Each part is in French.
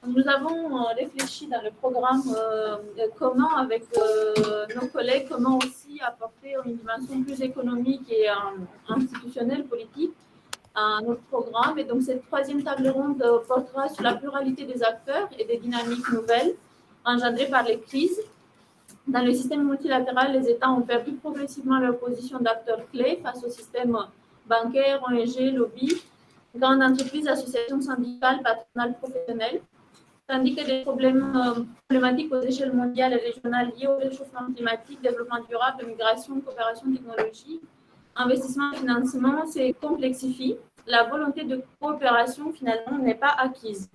Nous avons réfléchi dans le programme comment, avec nos collègues, comment aussi apporter une dimension plus économique et institutionnelle, politique à notre programme. Et donc, cette troisième table ronde portera sur la pluralité des acteurs et des dynamiques nouvelles engendrées par les crises. Dans le système multilatéral, les États ont perdu progressivement leur position d'acteurs clés face au système bancaire, ONG, lobby, grandes entreprises, associations syndicales, patronales, professionnelles, tandis que des problématiques aux échelles mondiales et régionales liées au réchauffement climatique, développement durable, migration, coopération technologique, investissement et financement se complexifient. La volonté de coopération, finalement, n'est pas acquise.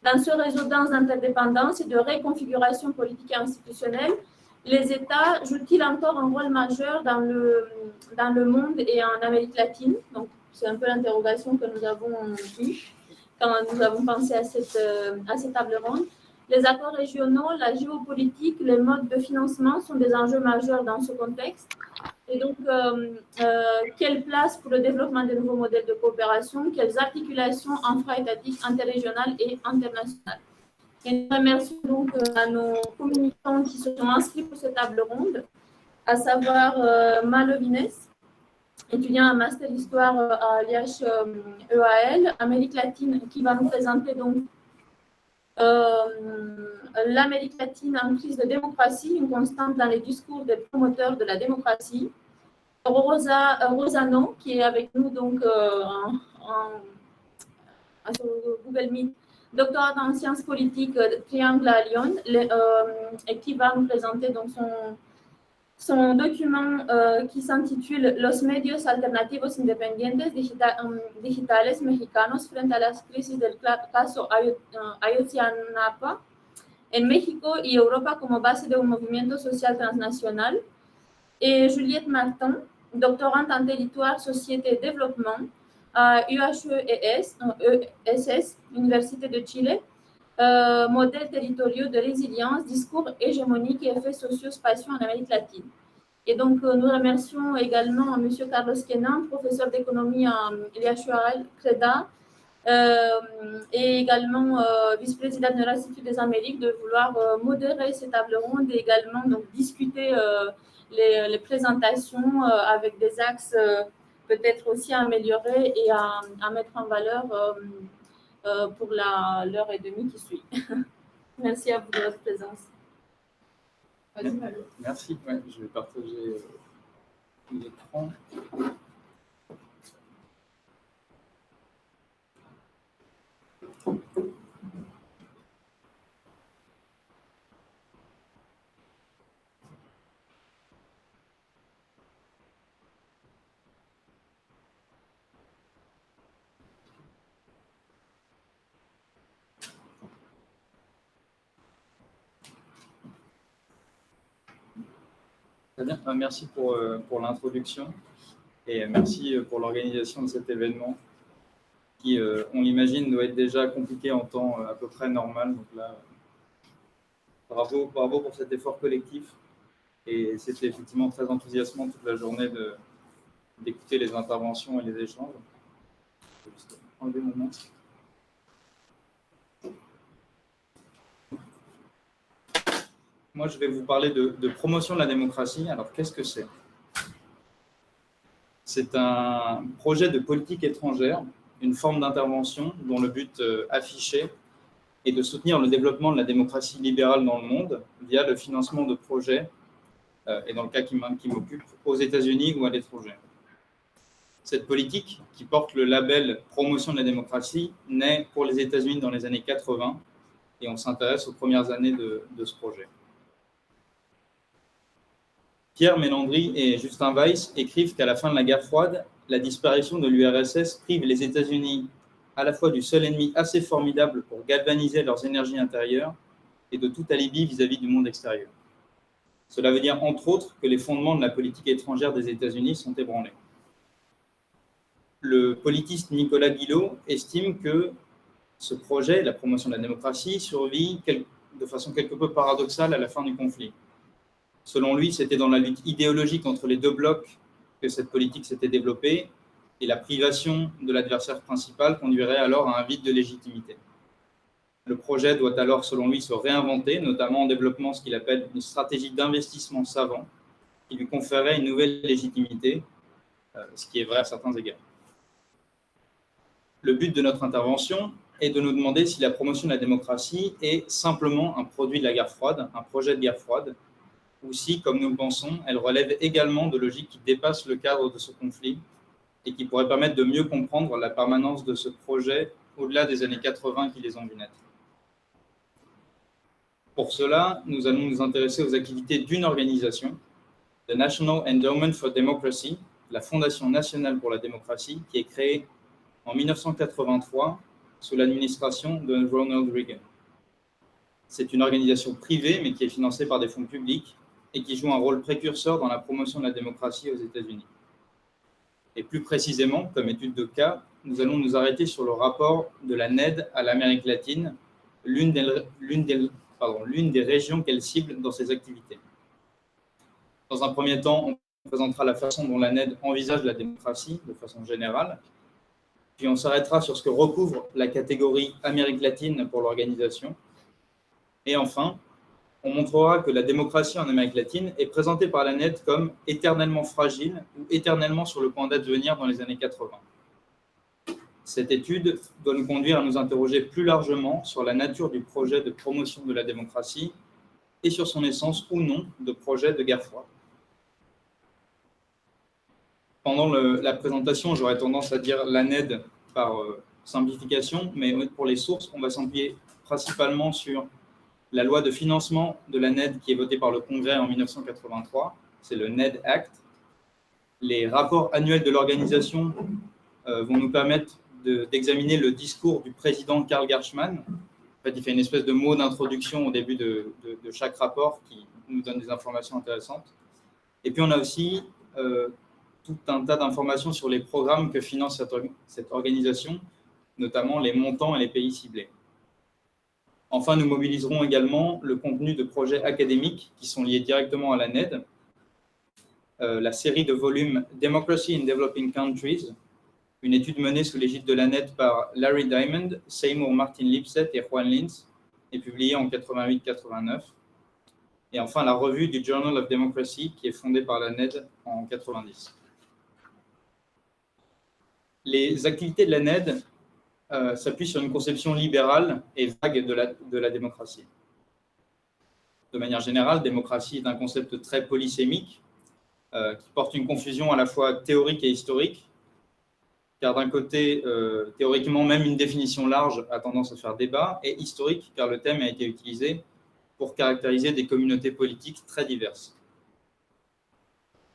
Dans ce réseau dense d'interdépendance et de réconfiguration politique et institutionnelle, les États jouent-ils encore un rôle majeur dans le monde et en Amérique latine? Donc, c'est un peu l'interrogation que nous avons eue quand nous avons pensé à cette table ronde. Les accords régionaux, la géopolitique, les modes de financement sont des enjeux majeurs dans ce contexte. Et donc, quelle place pour le développement de nouveaux modèles de coopération, quelles articulations infra-étatiques, interrégionales et internationales? Et nous remercions donc à nos communicants qui se sont inscrits pour cette table ronde, à savoir Malo Vines, étudiant en Master Histoire à l'IH-EAL, Amérique latine, qui va nous présenter donc l'Amérique latine en crise de démocratie, une constante dans les discours des promoteurs de la démocratie. Rosano, qui est avec nous donc sur Google Meet, doctorat en sciences politiques Triangle à Lyon, et qui va nous présenter donc son document qui s'intitule Los medios alternativos independientes digitales mexicanos frente a las crisis del caso Ayotzinapa en México y Europa como base de un movimiento social transnacional. Et Juliette Martin, doctorante en territoire, société et développement à UHES, Université de Chile, modèles territoriaux de résilience, discours hégémoniques et effets sociaux spatiaux en Amérique latine. Et donc, nous remercions également M. Carlos Quenan, professeur d'économie à l'IHUAL CREDA, et également vice-président de l'Institut des Amériques, de vouloir modérer cette table ronde et également donc, discuter les présentations avec des axes peut-être aussi à améliorer et à mettre en valeur pour l'heure et demie qui suit. Merci à vous de votre présence. Merci. Ouais, je vais partager l'écran. Très bien, merci pour l'introduction et merci pour l'organisation de cet événement qui, on l'imagine, doit être déjà compliqué en temps à peu près normal. Donc là, bravo pour cet effort collectif et c'était effectivement très enthousiasmant toute la journée d'écouter les interventions et les échanges. Je vais juste enlever mon masque. Moi, je vais vous parler de promotion de la démocratie. Alors, qu'est-ce que c'est? C'est un projet de politique étrangère, une forme d'intervention dont le but affiché est de soutenir le développement de la démocratie libérale dans le monde via le financement de projets, et dans le cas qui m'occupe, aux États-Unis ou à l'étranger. Cette politique, qui porte le label Promotion de la démocratie, naît pour les États-Unis dans les années 80 et on s'intéresse aux premières années de ce projet. Pierre Mélandry et Justin Weiss écrivent qu'à la fin de la guerre froide, la disparition de l'URSS prive les États-Unis à la fois du seul ennemi assez formidable pour galvaniser leurs énergies intérieures et de tout alibi vis-à-vis du monde extérieur. Cela veut dire, entre autres, que les fondements de la politique étrangère des États-Unis sont ébranlés. Le politiste Nicolas Guillot estime que ce projet, la promotion de la démocratie, survit de façon quelque peu paradoxale à la fin du conflit. Selon lui, c'était dans la lutte idéologique entre les deux blocs que cette politique s'était développée et la privation de l'adversaire principal conduirait alors à un vide de légitimité. Le projet doit alors, selon lui, se réinventer, notamment en développant ce qu'il appelle une stratégie d'investissement savant qui lui conférerait une nouvelle légitimité, ce qui est vrai à certains égards. Le but de notre intervention est de nous demander si la promotion de la démocratie est simplement un produit de la guerre froide, un projet de guerre froide, ou si, comme nous le pensons, elle relève également de logiques qui dépassent le cadre de ce conflit et qui pourraient permettre de mieux comprendre la permanence de ce projet au-delà des années 80 qui les ont vu naître. Pour cela, nous allons nous intéresser aux activités d'une organisation, the National Endowment for Democracy, la Fondation nationale pour la démocratie, qui est créée en 1983 sous l'administration de Ronald Reagan. C'est une organisation privée, mais qui est financée par des fonds publics et qui joue un rôle précurseur dans la promotion de la démocratie aux États-Unis. Et plus précisément, comme étude de cas, nous allons nous arrêter sur le rapport de la NED à l'Amérique latine, l'une des régions qu'elle cible dans ses activités. Dans un premier temps, on présentera la façon dont la NED envisage la démocratie de façon générale, puis on s'arrêtera sur ce que recouvre la catégorie Amérique latine pour l'organisation, et enfin, on montrera que la démocratie en Amérique latine est présentée par la NED comme éternellement fragile ou éternellement sur le point d'advenir dans les années 80. Cette étude doit nous conduire à nous interroger plus largement sur la nature du projet de promotion de la démocratie et sur son essence ou non de projet de guerre froide. Pendant la présentation, j'aurais tendance à dire la NED par simplification, mais pour les sources, on va s'appuyer principalement sur la loi de financement de la NED qui est votée par le Congrès en 1983, c'est le NED Act. Les rapports annuels de l'organisation vont nous permettre d'examiner le discours du président Karl Gershman. En fait, il fait une espèce de mot d'introduction au début de chaque rapport qui nous donne des informations intéressantes. Et puis, on a aussi tout un tas d'informations sur les programmes que finance cette organisation, notamment les montants et les pays ciblés. Enfin, nous mobiliserons également le contenu de projets académiques qui sont liés directement à la NED, la série de volumes Democracy in Developing Countries, une étude menée sous l'égide de la NED par Larry Diamond, Seymour Martin Lipset et Juan Linz, et publiée en 88-89. Et enfin, la revue du Journal of Democracy, qui est fondée par la NED en 90. Les activités de la NED s'appuie sur une conception libérale et vague de la démocratie. De manière générale, démocratie est un concept très polysémique qui porte une confusion à la fois théorique et historique, car d'un côté, théoriquement, même une définition large a tendance à faire débat, et historique, car le thème a été utilisé pour caractériser des communautés politiques très diverses.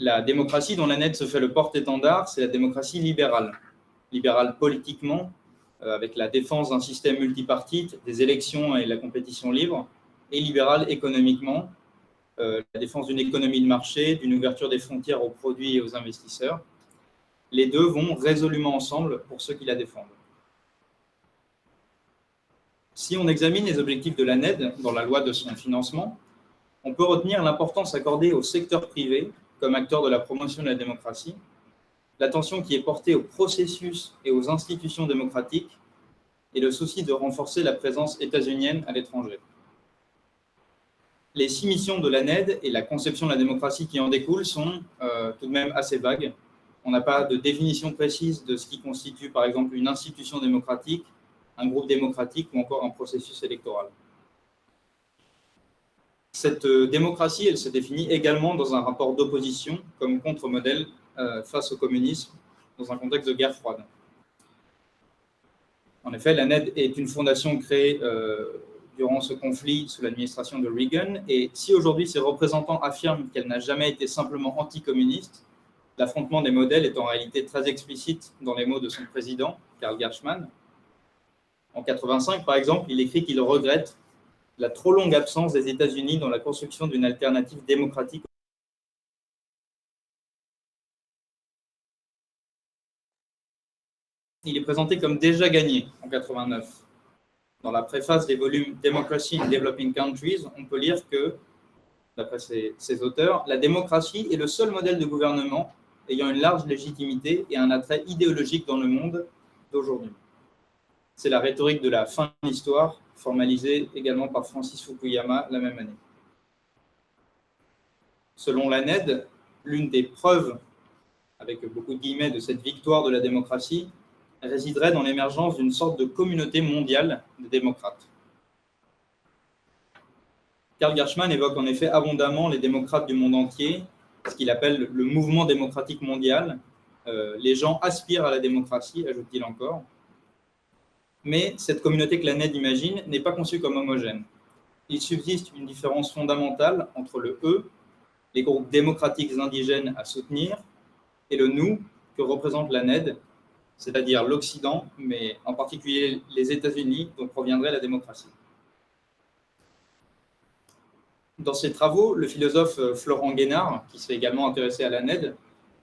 La démocratie dont la NED se fait le porte-étendard, c'est la démocratie libérale. Libérale politiquement, avec la défense d'un système multipartite, des élections et la compétition libre, et libérale économiquement, la défense d'une économie de marché, d'une ouverture des frontières aux produits et aux investisseurs. Les deux vont résolument ensemble pour ceux qui la défendent. Si on examine les objectifs de la NED dans la loi de son financement, on peut retenir l'importance accordée au secteur privé comme acteur de la promotion de la démocratie, l'attention qui est portée au processus et aux institutions démocratiques et le souci de renforcer la présence états-unienne à l'étranger. Les 6 missions de la NED et la conception de la démocratie qui en découle sont tout de même assez vagues. On n'a pas de définition précise de ce qui constitue, par exemple, une institution démocratique, un groupe démocratique ou encore un processus électoral. Cette démocratie, elle se définit également dans un rapport d'opposition comme contre-modèle face au communisme dans un contexte de guerre froide. En effet, la NED est une fondation créée durant ce conflit sous l'administration de Reagan, et si aujourd'hui ses représentants affirment qu'elle n'a jamais été simplement anticommuniste, l'affrontement des modèles est en réalité très explicite dans les mots de son président, Karl Gershman. En 1985, par exemple, il écrit qu'il regrette la trop longue absence des États-Unis dans la construction d'une alternative démocratique. Il est présenté comme déjà gagné en 1989. Dans la préface des volumes Democracy in Developing Countries, on peut lire que, d'après ses auteurs, la démocratie est le seul modèle de gouvernement ayant une large légitimité et un attrait idéologique dans le monde d'aujourd'hui. C'est la rhétorique de la fin de l'histoire formalisé également par Francis Fukuyama la même année. Selon la NED, l'une des preuves, avec beaucoup de guillemets, de cette victoire de la démocratie résiderait dans l'émergence d'une sorte de communauté mondiale de démocrates. Karl Gershman évoque en effet abondamment les démocrates du monde entier, ce qu'il appelle le mouvement démocratique mondial. Les gens aspirent à la démocratie, ajoute-t-il encore. Mais cette communauté que la NED imagine n'est pas conçue comme homogène. Il subsiste une différence fondamentale entre le « eux », les groupes démocratiques indigènes à soutenir, et le « nous » que représente la NED, c'est-à-dire l'Occident, mais en particulier les États-Unis, dont proviendrait la démocratie. Dans ses travaux, le philosophe Florent Guénard, qui s'est également intéressé à la NED,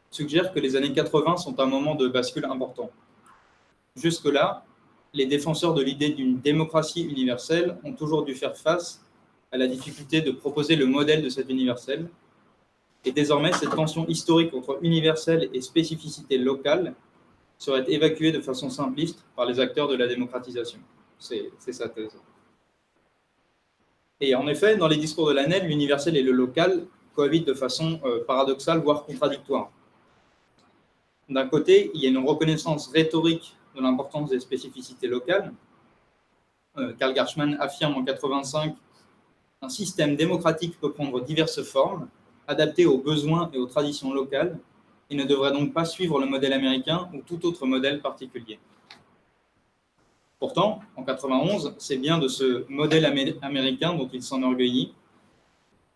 suggère que les années 80 sont un moment de bascule important. Jusque-là, les défenseurs de l'idée d'une démocratie universelle ont toujours dû faire face à la difficulté de proposer le modèle de cette universelle. Et désormais, cette tension historique entre universel et spécificité locale serait évacuée de façon simpliste par les acteurs de la démocratisation. C'est sa thèse. Et en effet, dans les discours de la NED, l'universel et le local cohabitent de façon paradoxale, voire contradictoire. D'un côté, il y a une reconnaissance rhétorique de l'importance des spécificités locales. Karl Gershman affirme en 1985 qu'un système démocratique peut prendre diverses formes, adaptées aux besoins et aux traditions locales, et ne devrait donc pas suivre le modèle américain ou tout autre modèle particulier. Pourtant, en 1991, c'est bien de ce modèle américain dont il s'enorgueillit.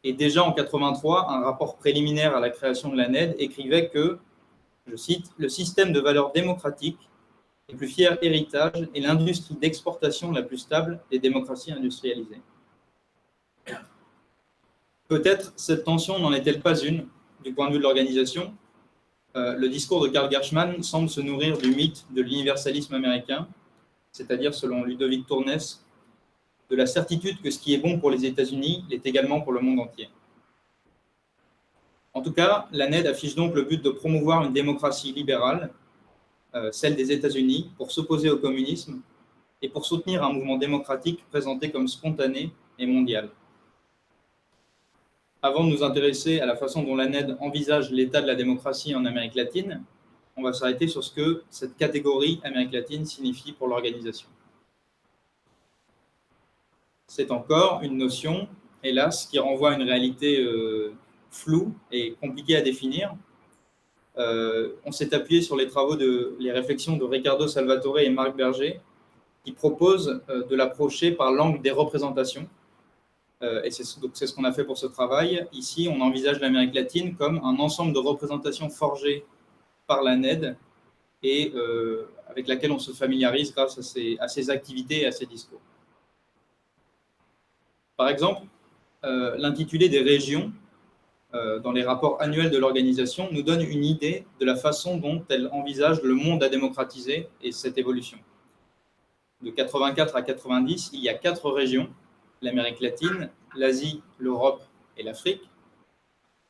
Et déjà en 1983, un rapport préliminaire à la création de la NED écrivait que, je cite, « Le système de valeurs démocratiques, le plus fier héritage est l'industrie d'exportation la plus stable des démocraties industrialisées. » Peut-être cette tension n'en est-elle pas une, du point de vue de l'organisation. Le discours de Karl Gershman semble se nourrir du mythe de l'universalisme américain, c'est-à-dire, selon Ludovic Tournès, de la certitude que ce qui est bon pour les États-Unis l'est également pour le monde entier. En tout cas, la NED affiche donc le but de promouvoir une démocratie libérale, celle des États-Unis, pour s'opposer au communisme et pour soutenir un mouvement démocratique présenté comme spontané et mondial. Avant de nous intéresser à la façon dont la NED envisage l'état de la démocratie en Amérique latine, on va s'arrêter sur ce que cette catégorie Amérique latine signifie pour l'organisation. C'est encore une notion, hélas, qui renvoie à une réalité floue et compliquée à définir. On s'est appuyé sur les réflexions de Ricardo Salvatore et Marc Berger, qui proposent de l'approcher par l'angle des représentations. Et c'est ce qu'on a fait pour ce travail. Ici, on envisage l'Amérique latine comme un ensemble de représentations forgées par la NED et avec laquelle on se familiarise grâce à ses activités et à ses discours. Par exemple, l'intitulé des régions dans les rapports annuels de l'organisation nous donne une idée de la façon dont elle envisage le monde à démocratiser et cette évolution. De 84 à 90, il y a 4 régions, l'Amérique latine, l'Asie, l'Europe et l'Afrique.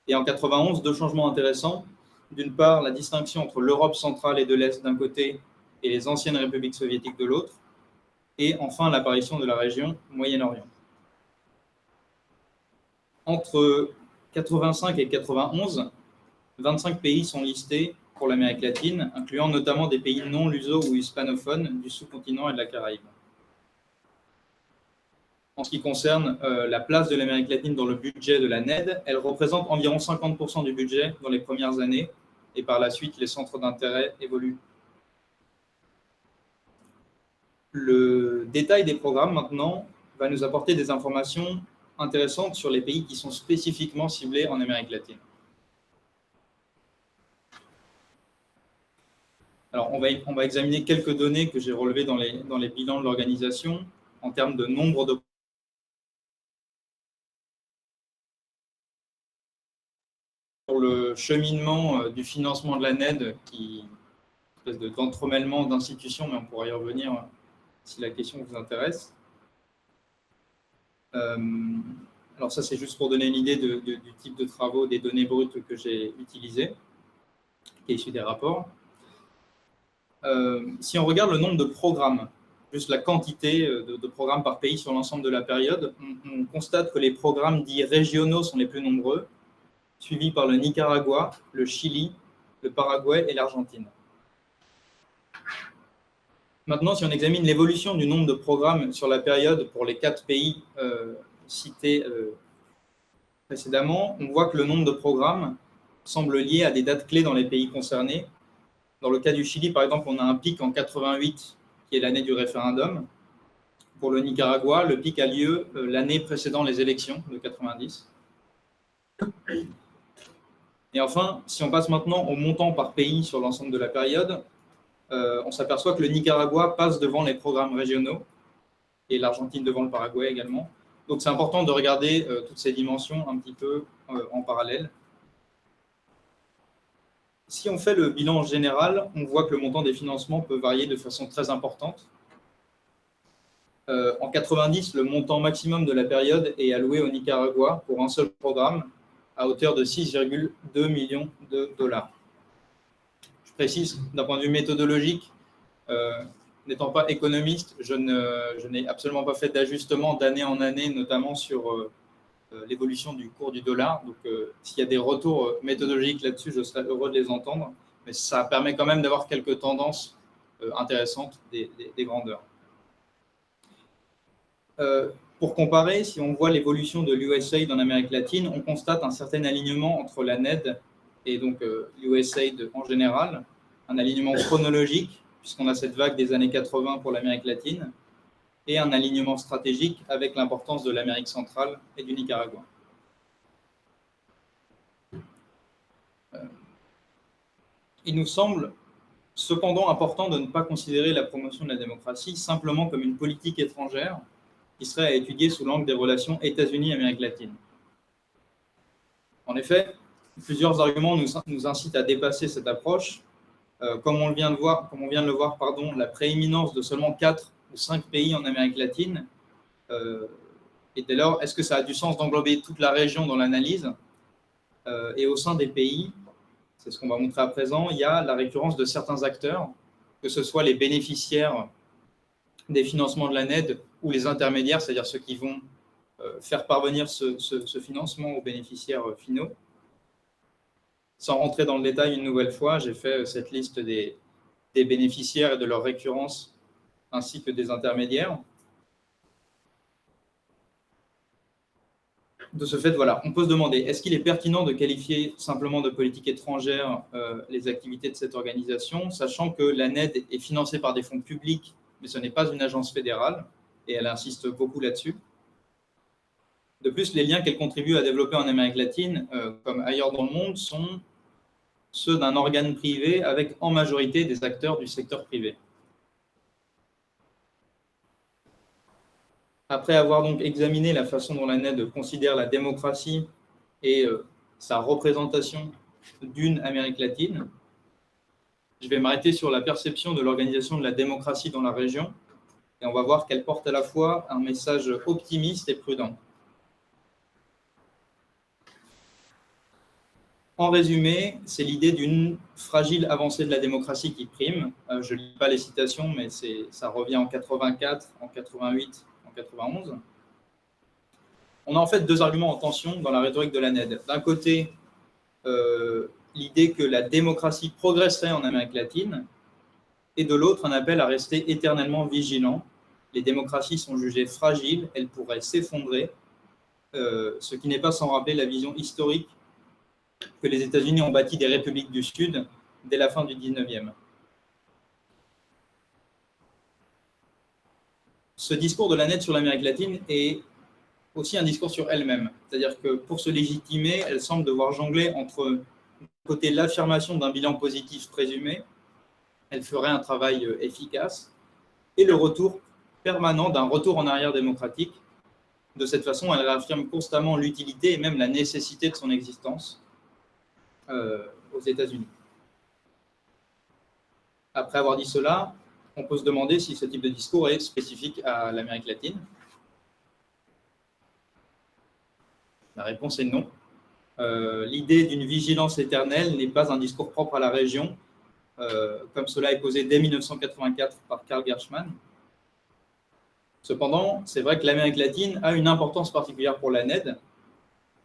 Et en 91, 2 changements intéressants. D'une part, la distinction entre l'Europe centrale et de l'Est d'un côté et les anciennes républiques soviétiques de l'autre. Et enfin, l'apparition de la région Moyen-Orient. Entre 85 et 91, 25 pays sont listés pour l'Amérique latine, incluant notamment des pays non luso ou hispanophones du sous-continent et de la Caraïbe. En ce qui concerne la place de l'Amérique latine dans le budget de la NED, elle représente environ 50% du budget dans les premières années, et par la suite, les centres d'intérêt évoluent. Le détail des programmes, maintenant, va nous apporter des informations intéressantes sur les pays qui sont spécifiquement ciblés en Amérique latine. Alors, on va examiner quelques données que j'ai relevées dans les bilans de l'organisation en termes de nombre de pour le cheminement du financement de la NED, qui est une espèce d'entremêlement d'institutions, mais on pourra y revenir si la question vous intéresse. Alors ça, c'est juste pour donner une idée du type de travaux, des données brutes que j'ai utilisées, qui est issu des rapports. Si on regarde le nombre de programmes juste la quantité de programmes par pays sur l'ensemble de la période, on constate que les programmes dits régionaux sont les plus nombreux, suivis par le Nicaragua, le Chili, le Paraguay et l'Argentine. Maintenant, si on examine l'évolution du nombre de programmes sur la période pour les 4 pays cités précédemment, on voit que le nombre de programmes semble lié à des dates clés dans les pays concernés. Dans le cas du Chili, par exemple, on a un pic en 88, qui est l'année du référendum. Pour le Nicaragua, le pic a lieu l'année précédant les élections de 90. Et enfin, si on passe maintenant au montant par pays sur l'ensemble de la période, on s'aperçoit que le Nicaragua passe devant les programmes régionaux et l'Argentine devant le Paraguay également. Donc c'est important de regarder toutes ces dimensions un petit peu en parallèle. Si on fait le bilan général, on voit que le montant des financements peut varier de façon très importante. En 90, le montant maximum de la période est alloué au Nicaragua pour un seul programme à hauteur de 6,2 millions de dollars. Je précise, d'un point de vue méthodologique, n'étant pas économiste, je n'ai absolument pas fait d'ajustement d'année en année, notamment sur l'évolution du cours du dollar. Donc, s'il y a des retours méthodologiques là-dessus, je serais heureux de les entendre. Mais ça permet quand même d'avoir quelques tendances intéressantes des grandeurs. Pour comparer, si on voit l'évolution de l'USAID en Amérique latine, on constate un certain alignement entre la NED et donc l'USAID en général, un alignement chronologique, puisqu'on a cette vague des années 80 pour l'Amérique latine, et un alignement stratégique avec l'importance de l'Amérique centrale et du Nicaragua. Il nous semble cependant important de ne pas considérer la promotion de la démocratie simplement comme une politique étrangère qui serait à étudier sous l'angle des relations États-Unis-Amérique latine. En effet, plusieurs arguments nous incitent à dépasser cette approche. Comme on vient de le voir, la prééminence de seulement 4 ou 5 pays en Amérique latine, et dès lors, est-ce que ça a du sens d'englober toute la région dans l'analyse? Et au sein des pays, c'est ce qu'on va montrer à présent, il y a la récurrence de certains acteurs, que ce soit les bénéficiaires des financements de la NED ou les intermédiaires, c'est-à-dire ceux qui vont faire parvenir ce financement aux bénéficiaires finaux. Sans rentrer dans le détail une nouvelle fois, j'ai fait cette liste des bénéficiaires et de leur récurrence, ainsi que des intermédiaires. De ce fait, voilà, on peut se demander, est-ce qu'il est pertinent de qualifier simplement de politique étrangère les activités de cette organisation, sachant que la NED est financée par des fonds publics, mais ce n'est pas une agence fédérale, et elle insiste beaucoup là-dessus. De plus, les liens qu'elle contribue à développer en Amérique latine, comme ailleurs dans le monde, sont ceux d'un organe privé avec en majorité des acteurs du secteur privé. Après avoir donc examiné la façon dont la NED considère la démocratie et sa représentation d'une Amérique latine, je vais m'arrêter sur la perception de l'organisation de la démocratie dans la région, et on va voir qu'elle porte à la fois un message optimiste et prudent. En résumé, c'est l'idée d'une fragile avancée de la démocratie qui prime. Je ne lis pas les citations, mais ça revient en 84, en 88, en 91. On a en fait 2 arguments en tension dans la rhétorique de la NED. D'un côté, l'idée que la démocratie progresserait en Amérique latine, et de l'autre, un appel à rester éternellement vigilant. Les démocraties sont jugées fragiles, elles pourraient s'effondrer, ce qui n'est pas sans rappeler la vision historique que les États-Unis ont bâti des républiques du Sud dès la fin du 19e. Ce discours de la NED sur l'Amérique latine est aussi un discours sur elle-même. C'est-à-dire que pour se légitimer, elle semble devoir jongler entre, d'un côté, l'affirmation d'un bilan positif présumé, elle ferait un travail efficace, et le retour permanent d'un retour en arrière démocratique. De cette façon, elle réaffirme constamment l'utilité et même la nécessité de son existence aux États-Unis. Après avoir dit cela, on peut se demander si ce type de discours est spécifique à l'Amérique latine. La réponse est non. L'idée d'une vigilance éternelle n'est pas un discours propre à la région, comme cela est posé dès 1984 par Karl Gershman. Cependant, c'est vrai que l'Amérique latine a une importance particulière pour la NED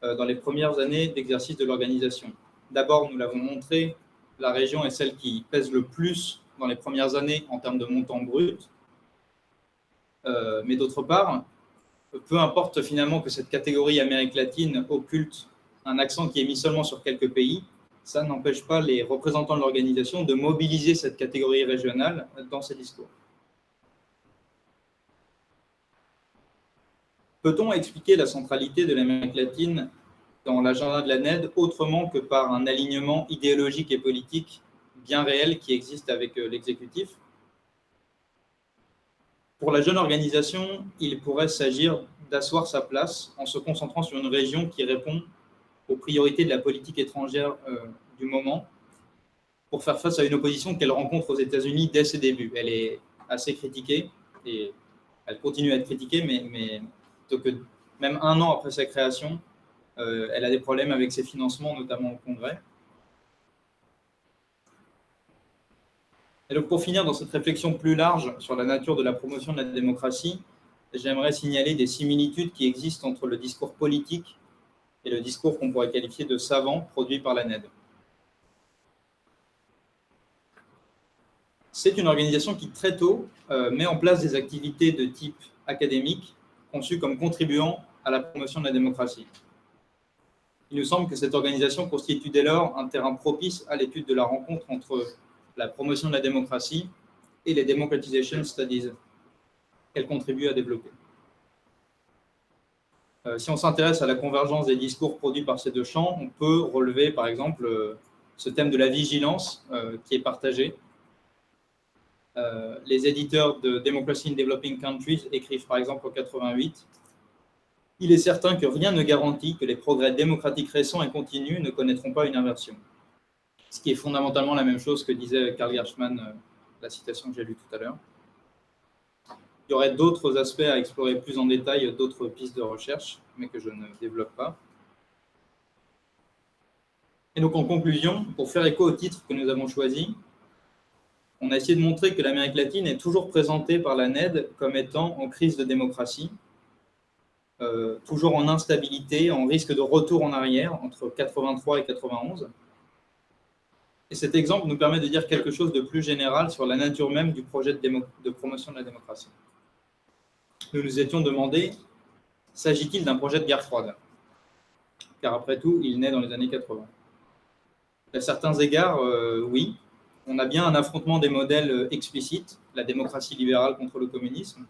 dans les premières années d'exercice de l'organisation. D'abord, nous l'avons montré, la région est celle qui pèse le plus dans les premières années en termes de montant brut. Mais d'autre part, peu importe finalement que cette catégorie Amérique latine occulte un accent qui est mis seulement sur quelques pays, ça n'empêche pas les représentants de l'organisation de mobiliser cette catégorie régionale dans ces discours. Peut-on expliquer la centralité de l'Amérique latine dans l'agenda de la NED autrement que par un alignement idéologique et politique bien réel qui existe avec l'exécutif? Pour la jeune organisation, il pourrait s'agir d'asseoir sa place en se concentrant sur une région qui répond aux priorités de la politique étrangère du moment pour faire face à une opposition qu'elle rencontre aux États-Unis dès ses débuts. Elle est assez critiquée et elle continue à être critiquée, mais plutôt que même un an après sa création, elle a des problèmes avec ses financements, notamment au Congrès. Et donc, pour finir dans cette réflexion plus large sur la nature de la promotion de la démocratie, j'aimerais signaler des similitudes qui existent entre le discours politique et le discours qu'on pourrait qualifier de savant produit par la NED. C'est une organisation qui, très tôt, met en place des activités de type académique conçues comme contribuant à la promotion de la démocratie. Il nous semble que cette organisation constitue dès lors un terrain propice à l'étude de la rencontre entre la promotion de la démocratie et les democratization studies qu'elle contribue à développer. Si on s'intéresse à la convergence des discours produits par ces deux champs, on peut relever par exemple ce thème de la vigilance qui est partagé. Les éditeurs de Democracy in Developing Countries écrivent par exemple en 88 « Il est certain que rien ne garantit que les progrès démocratiques récents et continus ne connaîtront pas une inversion. » Ce qui est fondamentalement la même chose que disait Karl Gershman, la citation que j'ai lue tout à l'heure. Il y aurait d'autres aspects à explorer plus en détail, d'autres pistes de recherche, mais que je ne développe pas. Et donc en conclusion, pour faire écho au titre que nous avons choisi, on a essayé de montrer que l'Amérique latine est toujours présentée par la NED comme étant en crise de démocratie, toujours en instabilité, en risque de retour en arrière entre 83 et 91. Et cet exemple nous permet de dire quelque chose de plus général sur la nature même du projet de promotion de la démocratie. Nous nous étions demandé, s'agit-il d'un projet de guerre froide? Car après tout, il naît dans les années 80. À certains égards, oui. On a bien un affrontement des modèles explicites, la démocratie libérale contre le communisme,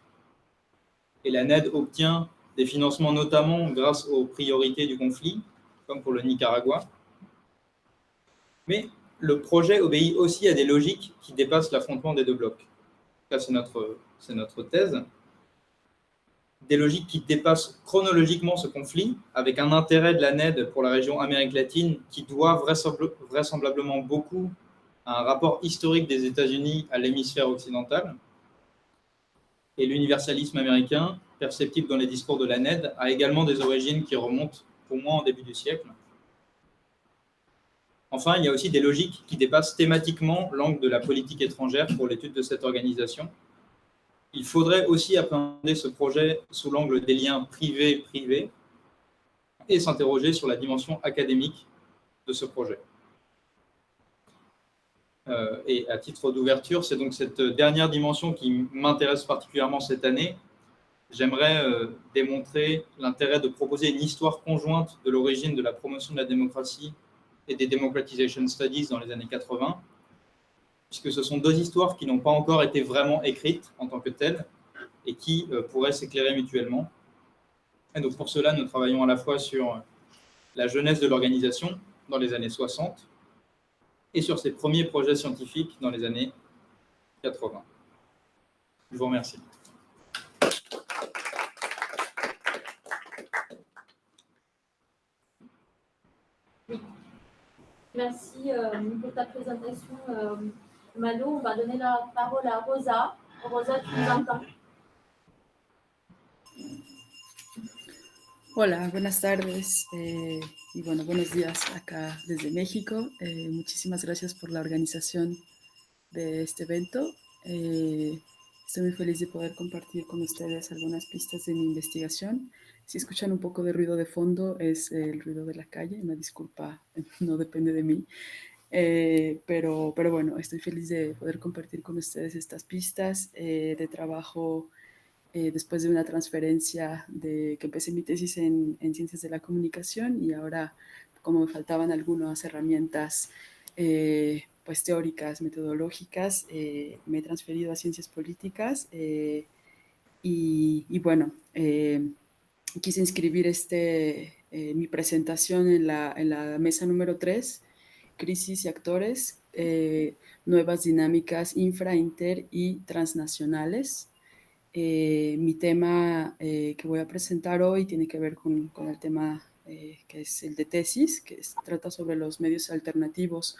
et la NED obtient des financements notamment grâce aux priorités du conflit, comme pour le Nicaragua. Mais le projet obéit aussi à des logiques qui dépassent l'affrontement des deux blocs. Ça, c'est notre thèse. Des logiques qui dépassent chronologiquement ce conflit, avec un intérêt de la NED pour la région Amérique latine qui doit vraisemblablement beaucoup à un rapport historique des États-Unis à l'hémisphère occidental. Et l'universalisme américain, perceptible dans les discours de la NED, a également des origines qui remontent au moins au début du siècle. Enfin, il y a aussi des logiques qui dépassent thématiquement l'angle de la politique étrangère pour l'étude de cette organisation. Il faudrait aussi appréhender ce projet sous l'angle des liens privés-privés et s'interroger sur la dimension académique de ce projet. Et à titre d'ouverture, c'est donc cette dernière dimension qui m'intéresse particulièrement cette année. J'aimerais démontrer l'intérêt de proposer une histoire conjointe de l'origine de la promotion de la démocratie et des democratization studies dans les années 80, puisque ce sont deux histoires qui n'ont pas encore été vraiment écrites en tant que telles et qui pourraient s'éclairer mutuellement. Et donc pour cela, nous travaillons à la fois sur la jeunesse de l'organisation dans les années 60 et sur ses premiers projets scientifiques dans les années 80. Je vous remercie. Merci pour ta présentation, Malo. On va donner la parole à Rosa. Rosa, tu nous entends? Hola, buenas tardes y bueno, buenos días acá desde México. Muchísimas gracias por la organización de este evento. Estoy muy feliz de poder compartir con ustedes algunas pistas de mi investigación. Si escuchan un poco de ruido de fondo, es el ruido de la calle. Una disculpa, no depende de mí. Pero bueno, estoy feliz de poder compartir con ustedes estas pistas de trabajo después de una transferencia de que empecé mi tesis en Ciencias de la Comunicación y ahora, como me faltaban algunas herramientas pues teóricas, metodológicas, me he transferido a Ciencias Políticas y bueno, quise inscribir mi presentación en la mesa número 3, Crisis y Actores, Nuevas Dinámicas Infra, Inter y Transnacionales. Mi tema que voy a presentar hoy tiene que ver con el tema que es el de tesis, trata sobre los medios alternativos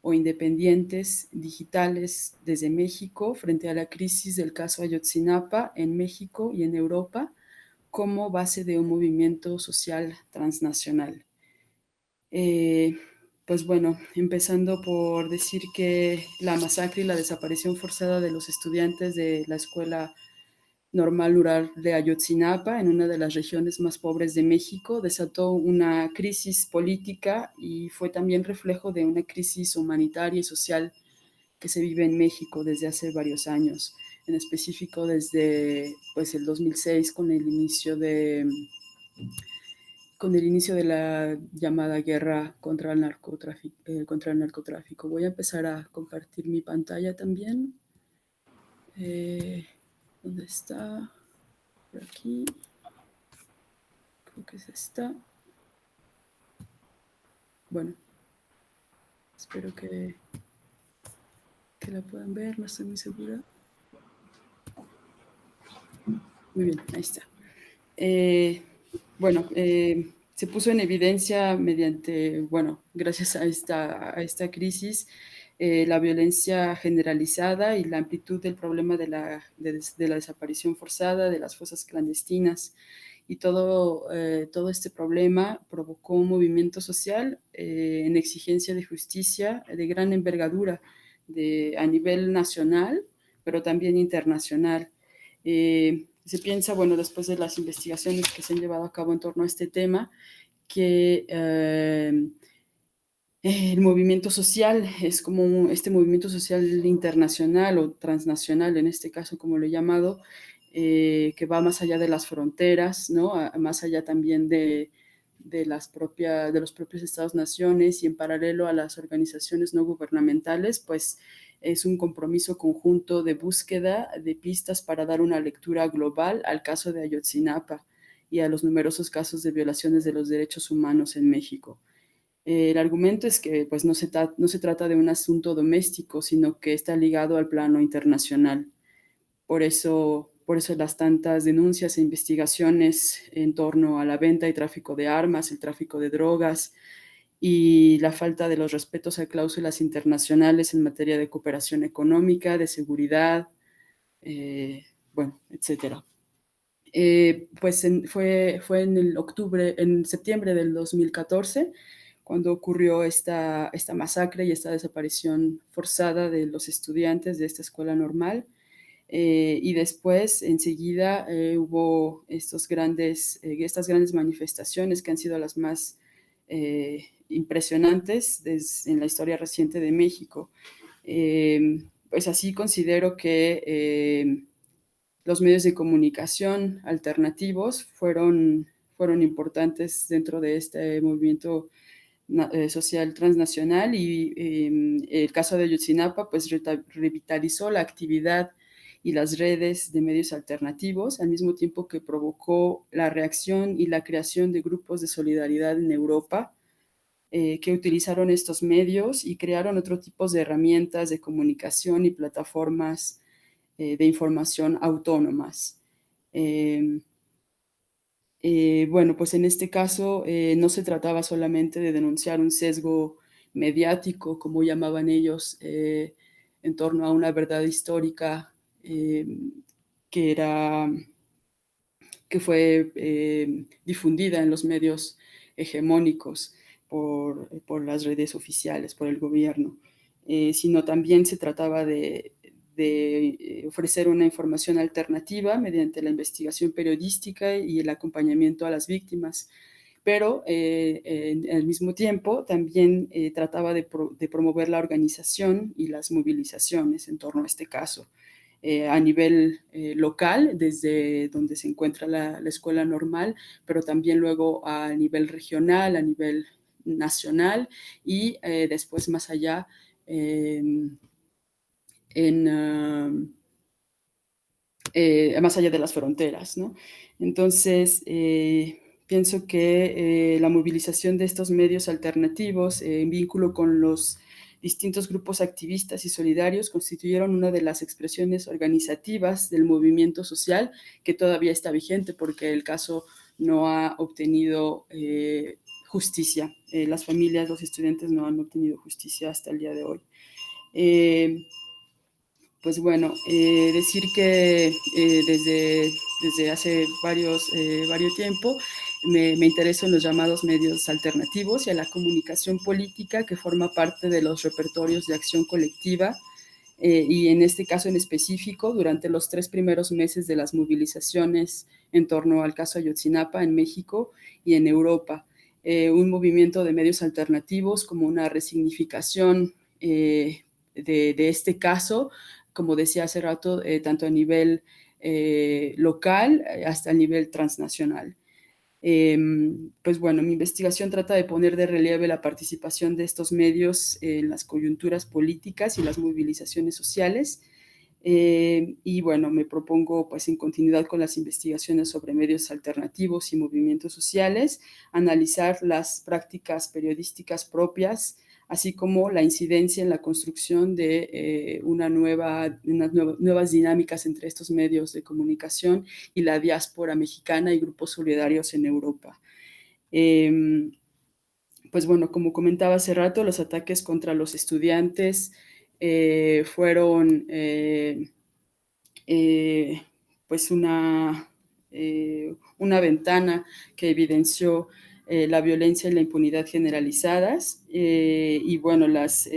o independientes digitales desde México frente a la crisis del caso Ayotzinapa en México y en Europa como base de un movimiento social transnacional. Pues bueno, empezando por decir que la masacre y la desaparición forzada de los estudiantes de la Escuela Normal Rural de Ayotzinapa, en una de las regiones más pobres de México, desató una crisis política y fue también reflejo de una crisis humanitaria y social que se vive en México desde hace varios años, en específico desde pues, el 2006 con el inicio de la llamada guerra contra el narcotráfico. Voy a empezar a compartir mi pantalla también. ¿Dónde está? Por aquí. Creo que es esta. Bueno, espero que la puedan ver, no estoy muy segura. Muy bien, ahí está. Bueno, se puso en evidencia mediante, bueno, gracias a esta crisis, la violencia generalizada y la amplitud del problema de la desaparición forzada, de las fosas clandestinas. Y todo este problema provocó un movimiento social en exigencia de justicia de gran envergadura a nivel nacional, pero también internacional. Se piensa, bueno, después de las investigaciones que se han llevado a cabo en torno a este tema, que el movimiento social es como este movimiento social internacional o transnacional, en este caso, como lo he llamado, que va más allá de las fronteras, ¿no? Más allá también de los propios Estados-naciones y en paralelo a las organizaciones no gubernamentales, pues es un compromiso conjunto de búsqueda de pistas para dar una lectura global al caso de Ayotzinapa y a los numerosos casos de violaciones de los derechos humanos en México. El argumento es que pues, no se trata de un asunto doméstico, sino que está ligado al plano internacional. Por eso las tantas denuncias e investigaciones en torno a la venta y tráfico de armas, el tráfico de drogas y la falta de los respetos a cláusulas internacionales en materia de cooperación económica, de seguridad, bueno, etcétera. Pues fue en septiembre del 2014, cuando ocurrió esta masacre y esta desaparición forzada de los estudiantes de esta escuela normal. Y después, enseguida, hubo estas grandes manifestaciones que han sido las más impresionantes en la historia reciente de México. Pues así considero que los medios de comunicación alternativos fueron importantes dentro de este movimiento social transnacional y el caso de Ayotzinapa pues revitalizó la actividad y las redes de medios alternativos, al mismo tiempo que provocó la reacción y la creación de grupos de solidaridad en Europa que utilizaron estos medios y crearon otro tipo de herramientas de comunicación y plataformas de información autónomas. Bueno, pues en este caso no se trataba solamente de denunciar un sesgo mediático, como llamaban ellos, en torno a una verdad histórica que fue difundida en los medios hegemónicos por las redes oficiales, por el gobierno, sino también se trataba de ofrecer una información alternativa mediante la investigación periodística y el acompañamiento a las víctimas. Pero al mismo tiempo también trataba de promover la organización y las movilizaciones en torno a este caso. A nivel local, desde donde se encuentra la escuela normal, pero también luego a nivel regional, a nivel nacional y después más allá más allá de las fronteras, ¿no? Entonces, pienso que la movilización de estos medios alternativos en vínculo con los distintos grupos activistas y solidarios constituyeron una de las expresiones organizativas del movimiento social que todavía está vigente porque el caso no ha obtenido justicia. Las familias, los estudiantes no han obtenido justicia hasta el día de hoy. Pues bueno, decir que desde hace varios tiempo me intereso en los llamados medios alternativos y a la comunicación política que forma parte de los repertorios de acción colectiva y en este caso en específico, durante los 3 primeros meses de las movilizaciones en torno al caso Ayotzinapa en México y en Europa. Un movimiento de medios alternativos como una resignificación de este caso, como decía hace rato, tanto a nivel local hasta el nivel transnacional. Pues bueno, mi investigación trata de poner de relieve la participación de estos medios en las coyunturas políticas y las movilizaciones sociales. Y bueno, me propongo, pues en continuidad con las investigaciones sobre medios alternativos y movimientos sociales, analizar las prácticas periodísticas propias, así como la incidencia en la construcción de nuevas dinámicas entre estos medios de comunicación y la diáspora mexicana y grupos solidarios en Europa. Pues bueno, como comentaba hace rato, los ataques contra los estudiantes fueron pues una ventana que evidenció la violencia y la impunidad generalizadas y bueno, las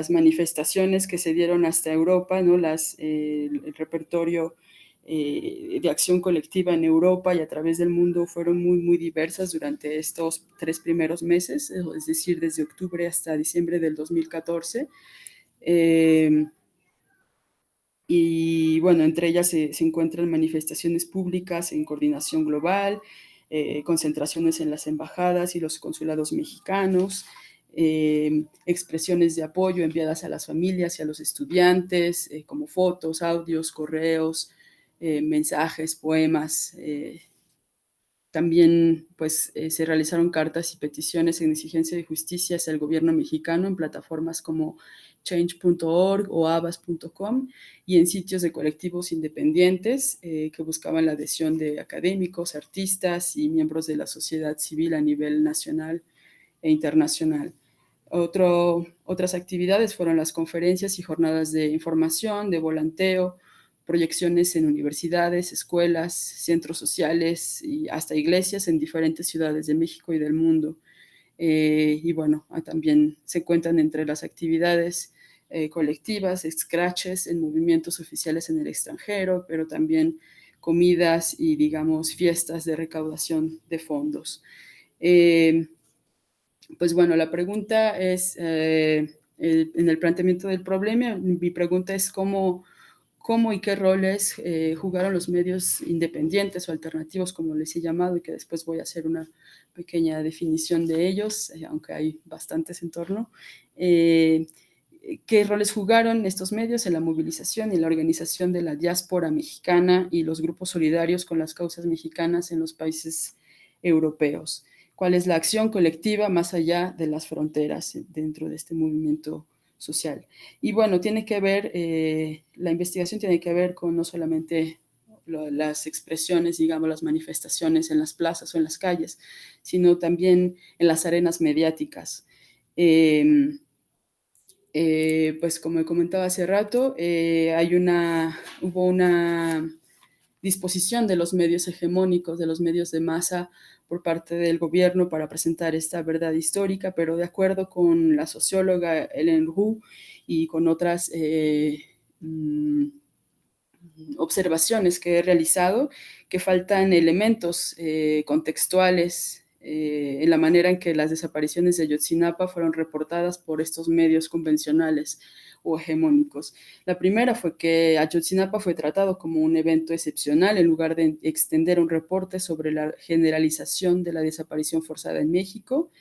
manifestaciones que se dieron hasta Europa, ¿no? El repertorio de acción colectiva en Europa y a través del mundo fueron muy, muy diversas durante estos 3 primeros meses, es decir, desde octubre hasta diciembre del 2014. Y bueno, entre ellas se encuentran manifestaciones públicas en coordinación global, concentraciones en las embajadas y los consulados mexicanos, expresiones de apoyo enviadas a las familias y a los estudiantes, como fotos, audios, correos, mensajes, poemas. También pues, se realizaron cartas y peticiones en exigencia de justicia hacia el gobierno mexicano en plataformas como change.org o abas.com y en sitios de colectivos independientes que buscaban la adhesión de académicos, artistas y miembros de la sociedad civil a nivel nacional e internacional. Otras actividades fueron las conferencias y jornadas de información, de volanteo, proyecciones en universidades, escuelas, centros sociales y hasta iglesias en diferentes ciudades de México y del mundo. Y bueno, también se cuentan entre las actividades colectivas, scratches en movimientos oficiales en el extranjero, pero también comidas y, digamos, fiestas de recaudación de fondos. Pues bueno, la pregunta es, en el planteamiento del problema, mi pregunta es cómo y qué roles jugaron los medios independientes o alternativos, como les he llamado, y que después voy a hacer una pequeña definición de ellos, aunque hay bastantes en torno. ¿Qué roles jugaron estos medios en la movilización y la organización de la diáspora mexicana y los grupos solidarios con las causas mexicanas en los países europeos? ¿Cuál es la acción colectiva más allá de las fronteras dentro de este movimiento social? Y bueno, tiene que ver, la investigación tiene que ver con no solamente las expresiones, digamos, las manifestaciones en las plazas o en las calles, sino también en las arenas mediáticas. Pues como he comentado hace rato, hubo una disposición de los medios hegemónicos, de los medios de masa por parte del gobierno para presentar esta verdad histórica, pero de acuerdo con la socióloga Hélène Roux y con otras observaciones que he realizado, que faltan elementos contextuales en la manera en que las desapariciones de Ayotzinapa fueron reportadas por estos medios convencionales o hegemónicos. La primera fue que Ayotzinapa fue tratado como un evento excepcional en lugar de extender un reporte sobre la generalización de la desaparición forzada en México.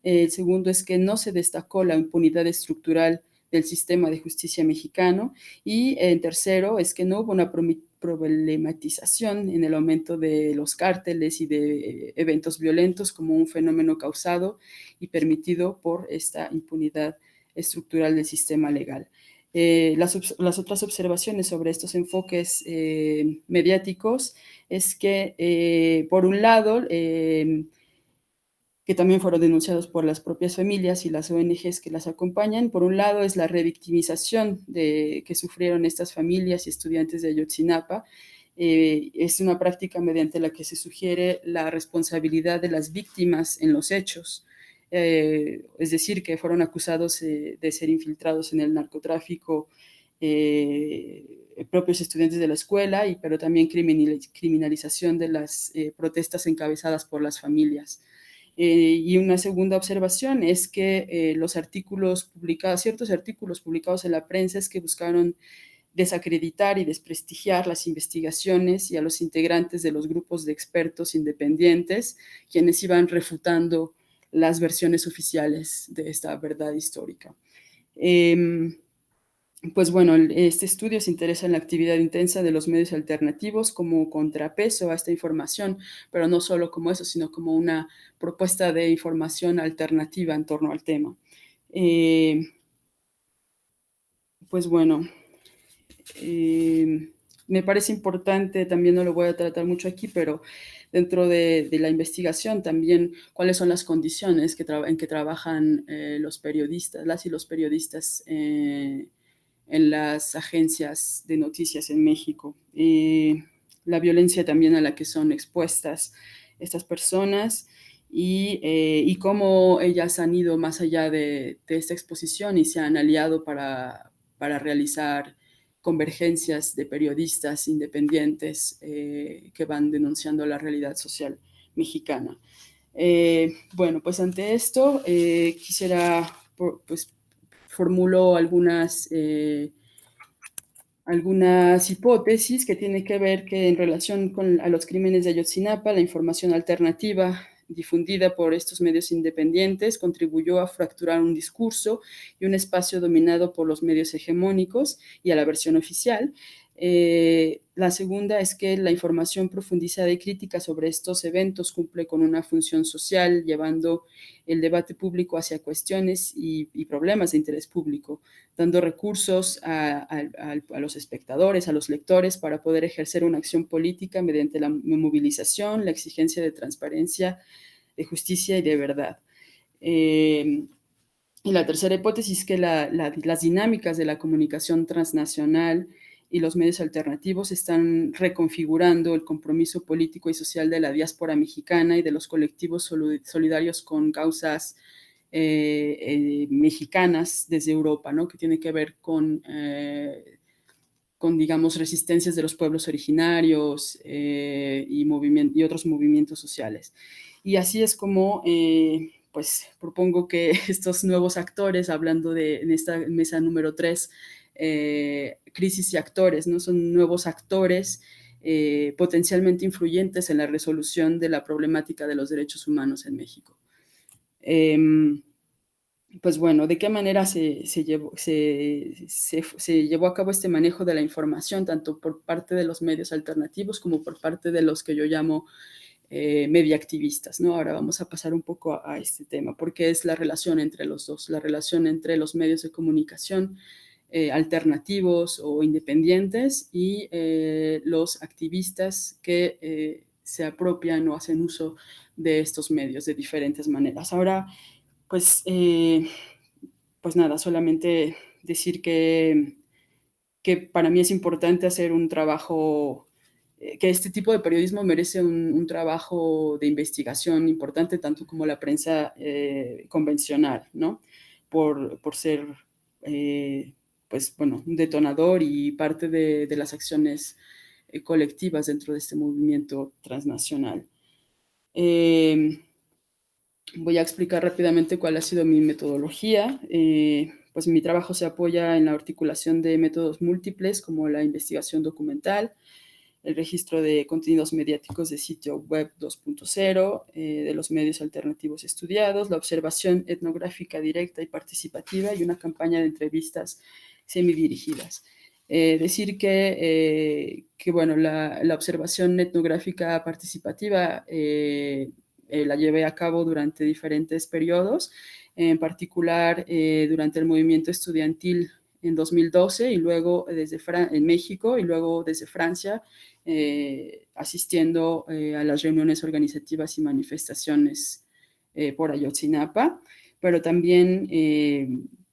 El segundo es que no se destacó la impunidad estructural del sistema de justicia mexicano. Y en tercero es que no hubo una problematización en el aumento de los cárteles y de eventos violentos como un fenómeno causado y permitido por esta impunidad estructural del sistema legal. Las otras observaciones sobre estos enfoques mediáticos es que, por un lado, que también fueron denunciados por las propias familias y las ONGs que las acompañan. Por un lado, es la revictimización que sufrieron estas familias y estudiantes de Ayotzinapa. Es una práctica mediante la que se sugiere la responsabilidad de las víctimas en los hechos, es decir, que fueron acusados de ser infiltrados en el narcotráfico propios estudiantes de la escuela, pero también criminalización de las protestas encabezadas por las familias. Y una segunda observación es que ciertos artículos publicados en la prensa es que buscaron desacreditar y desprestigiar las investigaciones y a los integrantes de los grupos de expertos independientes, quienes iban refutando las versiones oficiales de esta verdad histórica. Pues bueno, este estudio se interesa en la actividad intensa de los medios alternativos como contrapeso a esta información, pero no solo como eso, sino como una propuesta de información alternativa en torno al tema. Pues bueno, me parece importante, también no lo voy a tratar mucho aquí, pero dentro de la investigación también cuáles son las condiciones en que trabajan los periodistas, las y los periodistas en las agencias de noticias en México. La violencia también a la que son expuestas estas personas y cómo ellas han ido más allá de esta exposición y se han aliado para realizar convergencias de periodistas independientes que van denunciando la realidad social mexicana. Bueno, pues ante esto quisiera pues formulo algunas hipótesis que tienen que ver que en relación a los crímenes de Ayotzinapa, la información alternativa difundida por estos medios independientes contribuyó a fracturar un discurso y un espacio dominado por los medios hegemónicos y a la versión oficial. La segunda es que la información profundizada y crítica sobre estos eventos cumple con una función social, llevando el debate público hacia cuestiones y problemas de interés público, dando recursos a los espectadores, a los lectores, para poder ejercer una acción política mediante la movilización, la exigencia de transparencia, de justicia y de verdad. Y la tercera hipótesis es que las dinámicas de la comunicación transnacional y los medios alternativos están reconfigurando el compromiso político y social de la diáspora mexicana y de los colectivos solidarios con causas mexicanas desde Europa, ¿no? Que tiene que ver con digamos, resistencias de los pueblos originarios y otros movimientos sociales. Y así es como pues propongo que estos nuevos actores, hablando en esta mesa número 3, crisis y actores, ¿no? Son nuevos actores potencialmente influyentes en la resolución de la problemática de los derechos humanos en México. Pues bueno, ¿de qué manera se llevó a cabo este manejo de la información, tanto por parte de los medios alternativos como por parte de los que yo llamo mediaactivistas, ¿no? Ahora vamos a pasar un poco a este tema, porque es la relación entre los dos, la relación entre los medios de comunicación alternativos o independientes y los activistas que se apropian o hacen uso de estos medios de diferentes maneras. Ahora, pues nada, solamente decir que para mí es importante hacer un trabajo que este tipo de periodismo merece un trabajo de investigación importante, tanto como la prensa convencional, ¿no? Por ser, pues bueno, un detonador y parte de las acciones colectivas dentro de este movimiento transnacional. Voy a explicar rápidamente cuál ha sido mi metodología. Pues mi trabajo se apoya en la articulación de métodos múltiples como la investigación documental, el registro de contenidos mediáticos de sitio web 2.0, de los medios alternativos estudiados, la observación etnográfica directa y participativa y una campaña de entrevistas semidirigidas. Decir que bueno, la observación etnográfica participativa la llevé a cabo durante diferentes periodos, en particular durante el movimiento estudiantil en 2012 y luego en México y luego desde Francia, asistiendo a las reuniones organizativas y manifestaciones por Ayotzinapa, pero también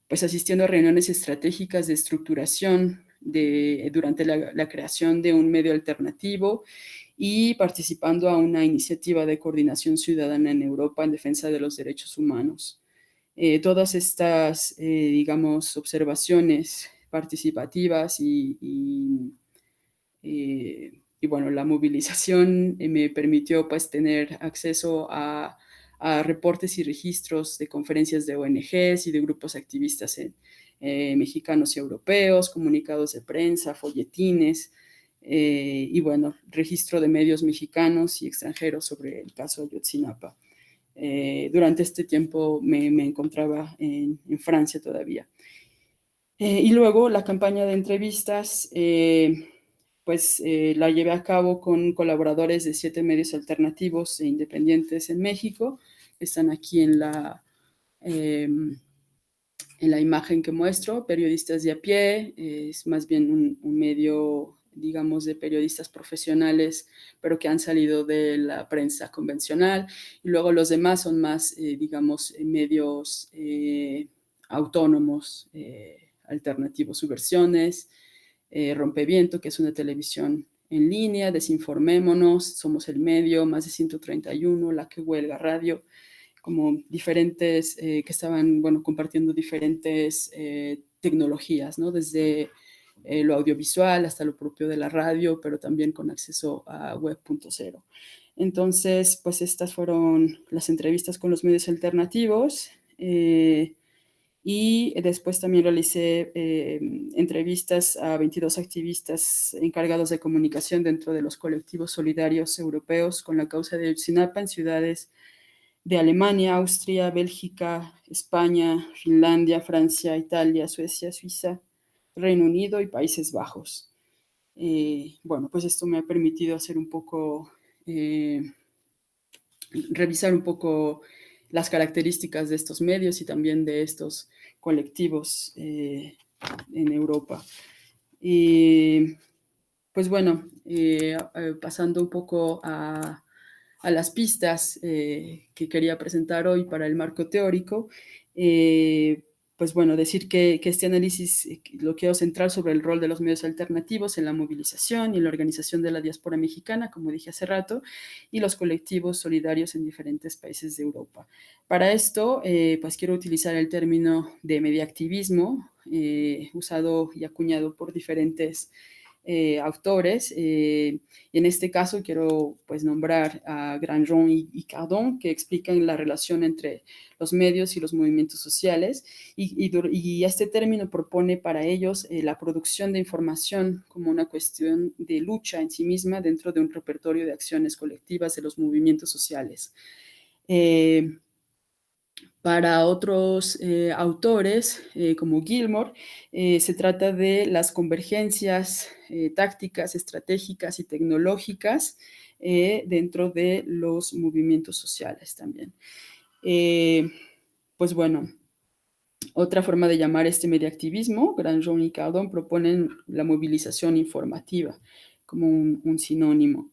pues asistiendo a reuniones estratégicas de estructuración durante la creación de un medio alternativo y participando a una iniciativa de coordinación ciudadana en Europa en defensa de los derechos humanos. Todas estas, digamos, observaciones participativas y bueno, la movilización me permitió pues tener acceso a reportes y registros de conferencias de ONGs y de grupos activistas mexicanos y europeos, comunicados de prensa, folletines, y bueno, registro de medios mexicanos y extranjeros sobre el caso Ayotzinapa. Durante este tiempo me encontraba en Francia todavía. Y luego la campaña de entrevistas, pues la llevé a cabo con colaboradores de 7 medios alternativos e independientes en México. Están aquí en la imagen que muestro, periodistas de a pie, es más bien un medio, digamos, de periodistas profesionales, pero que han salido de la prensa convencional, y luego los demás son más, digamos, medios autónomos, alternativos, Subversiones, Rompeviento, que es una televisión en línea, Desinformémonos, Somos el Medio, Más de 131, La que Huelga Radio, como diferentes que estaban, bueno, compartiendo diferentes tecnologías, ¿no? Desde lo audiovisual hasta lo propio de la radio, pero también con acceso a web.0. Entonces, pues estas fueron las entrevistas con los medios alternativos y después también realicé entrevistas a 22 activistas encargados de comunicación dentro de los colectivos solidarios europeos con la causa de Ayotzinapa en ciudades de Alemania, Austria, Bélgica, España, Finlandia, Francia, Italia, Suecia, Suiza, Reino Unido y Países Bajos. Bueno, pues esto me ha permitido hacer un poco, revisar un poco las características de estos medios y también de estos colectivos en Europa. Y pues bueno, pasando un poco a las pistas que quería presentar hoy para el marco teórico, pues bueno, decir que este análisis lo quiero centrar sobre el rol de los medios alternativos en la movilización y en la organización de la diáspora mexicana, como dije hace rato, y los colectivos solidarios en diferentes países de Europa. Para esto, pues quiero utilizar el término de mediaactivismo, usado y acuñado por diferentes autores. Y en este caso quiero pues nombrar a Grandjean y Cardon, que explican la relación entre los medios y los movimientos sociales, y este término propone para ellos la producción de información como una cuestión de lucha en sí misma dentro de un repertorio de acciones colectivas de los movimientos sociales. Para otros autores, como Gilmore, se trata de las convergencias tácticas, estratégicas y tecnológicas dentro de los movimientos sociales también. Pues bueno, otra forma de llamar este mediaactivismo, Grandjean y Cardon proponen la movilización informativa como un sinónimo.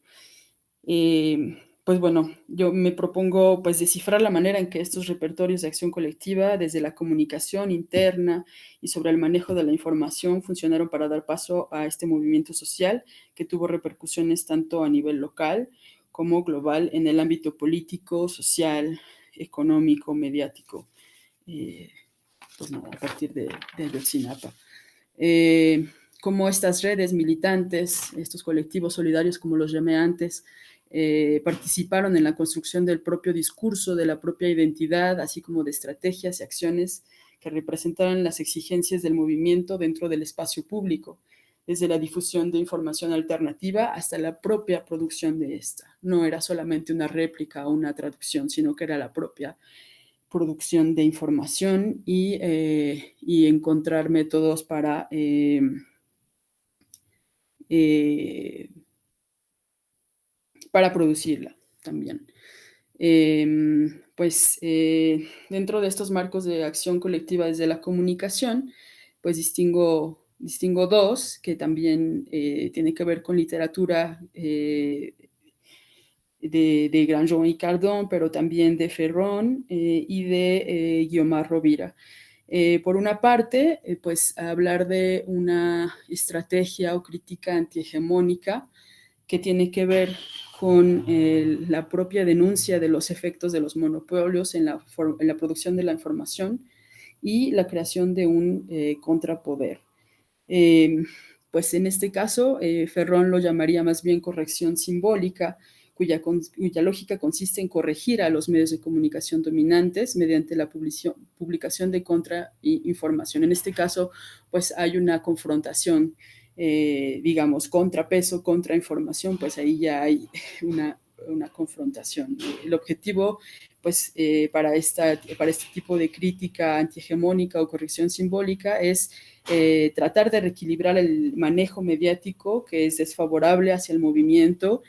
pues bueno, yo me propongo pues descifrar la manera en que estos repertorios de acción colectiva, desde la comunicación interna y sobre el manejo de la información, funcionaron para dar paso a este movimiento social que tuvo repercusiones tanto a nivel local como global en el ámbito político, social, económico, mediático, pues no, a partir de Ayotzinapa. Cómo estas redes militantes, estos colectivos solidarios, como los llamé antes, participaron en la construcción del propio discurso, de la propia identidad, así como de estrategias y acciones que representaran las exigencias del movimiento dentro del espacio público, desde la difusión de información alternativa hasta la propia producción de esta. No era solamente una réplica o una traducción, sino que era la propia producción de información y encontrar métodos para producirla también. Dentro de estos marcos de acción colectiva desde la comunicación, pues distingo dos que también tienen que ver con literatura de Granjon y Cardón, pero también de Ferrón y de Guiomar Rovira. Por una parte, pues hablar de una estrategia o crítica antihegemónica que tiene que ver con la propia denuncia de los efectos de los monopolios en la producción de la información y la creación de un contrapoder. Pues en este caso, Ferrón lo llamaría más bien corrección simbólica, cuya lógica consiste en corregir a los medios de comunicación dominantes mediante la publicación de contrainformación. En este caso, pues hay una confrontación, digamos, contrapeso, contrainformación, pues ahí ya hay una confrontación. El objetivo, pues, para este tipo de crítica antihegemónica o corrección simbólica es tratar de reequilibrar el manejo mediático que es desfavorable hacia el movimiento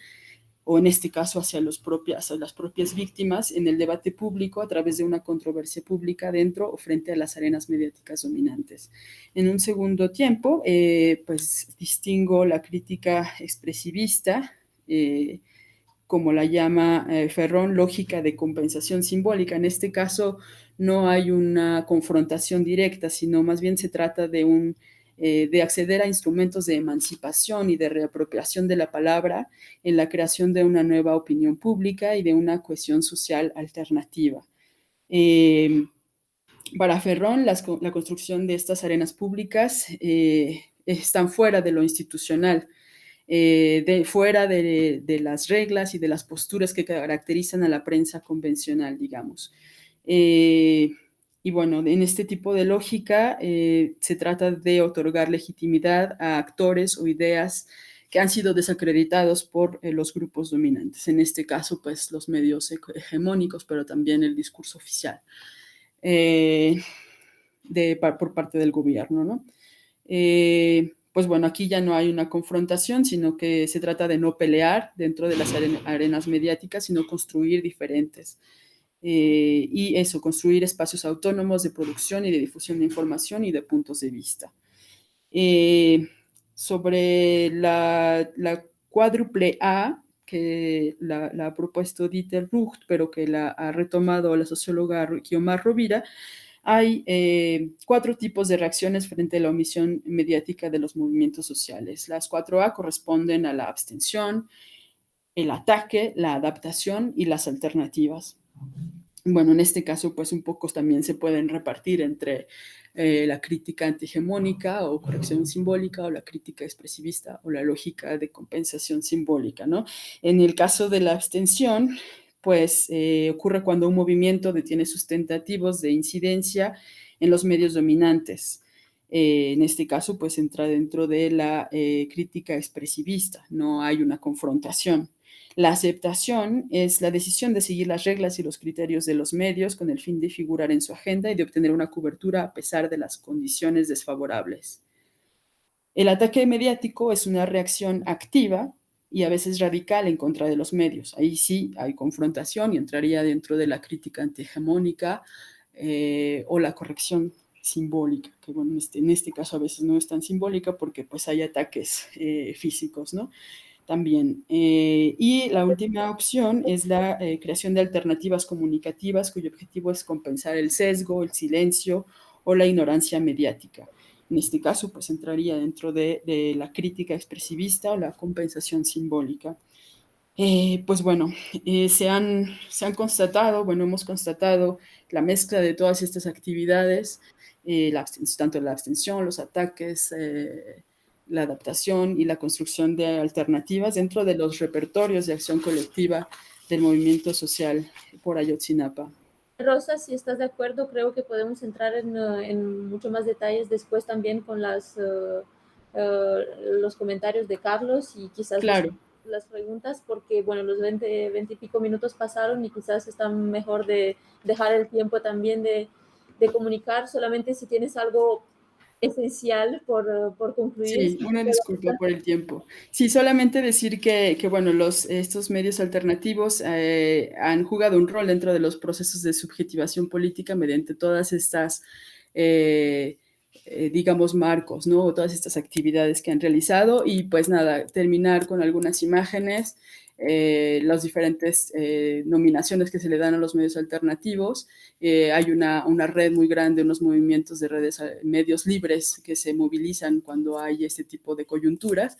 o en este caso hacia las propias víctimas en el debate público a través de una controversia pública dentro o frente a las arenas mediáticas dominantes. En un segundo tiempo, pues distingo la crítica expresivista, como la llama Ferrón, lógica de compensación simbólica. En este caso no hay una confrontación directa, sino más bien se trata de acceder a instrumentos de emancipación y de reapropiación de la palabra en la creación de una nueva opinión pública y de una cohesión social alternativa. Para Ferrón, la construcción de estas arenas públicas están fuera de lo institucional, fuera de las reglas y de las posturas que caracterizan a la prensa convencional, digamos. Y bueno, en este tipo de lógica se trata de otorgar legitimidad a actores o ideas que han sido desacreditados por los grupos dominantes. En este caso, pues los medios hegemónicos, pero también el discurso oficial por parte del gobierno, ¿no? Pues bueno, aquí ya no hay una confrontación, sino que se trata de no pelear dentro de las arenas mediáticas, sino construir diferentes. Y eso, construir espacios autónomos de producción y de difusión de información y de puntos de vista. Sobre la cuádruple A, que la ha propuesto Dieter Rucht, pero que la ha retomado la socióloga Guiomar Rovira, hay 4 tipos de reacciones frente a la omisión mediática de los movimientos sociales. Las 4A corresponden a la abstención, el ataque, la adaptación y las alternativas. Bueno, en este caso, pues un poco también se pueden repartir entre la crítica antihegemónica o corrección simbólica o la crítica expresivista o la lógica de compensación simbólica, ¿no? En el caso de la abstención, pues ocurre cuando un movimiento detiene sus tentativas de incidencia en los medios dominantes. En este caso, pues entra dentro de la crítica expresivista, no hay una confrontación. La aceptación es la decisión de seguir las reglas y los criterios de los medios con el fin de figurar en su agenda y de obtener una cobertura a pesar de las condiciones desfavorables. El ataque mediático es una reacción activa y a veces radical en contra de los medios. Ahí sí hay confrontación y entraría dentro de la crítica antihegemónica o la corrección simbólica, que bueno, en este caso a veces no es tan simbólica porque pues hay ataques físicos, ¿no? también. Y la última opción es la creación de alternativas comunicativas cuyo objetivo es compensar el sesgo, el silencio o la ignorancia mediática. En este caso, pues entraría dentro de la crítica expresivista o la compensación simbólica. Pues bueno, se han constatado, bueno, hemos constatado la mezcla de todas estas actividades, tanto la abstención, los ataques, la adaptación y la construcción de alternativas dentro de los repertorios de acción colectiva del movimiento social por Ayotzinapa. Rosa, si estás de acuerdo, creo que podemos entrar en mucho más detalles después también con los comentarios de Carlos y quizás Claro. las preguntas, porque bueno, los 20 y pico minutos pasaron y quizás está mejor de dejar el tiempo también de comunicar, solamente si tienes algo esencial por concluir. Sí, una disculpa por el tiempo. Sí, solamente decir que bueno, estos medios alternativos han jugado un rol dentro de los procesos de subjetivación política mediante todas estas, digamos, marcos, ¿no? Todas estas actividades que han realizado y pues nada, terminar con algunas imágenes, las diferentes nominaciones que se le dan a los medios alternativos. Hay una red muy grande, unos movimientos de medios libres que se movilizan cuando hay este tipo de coyunturas.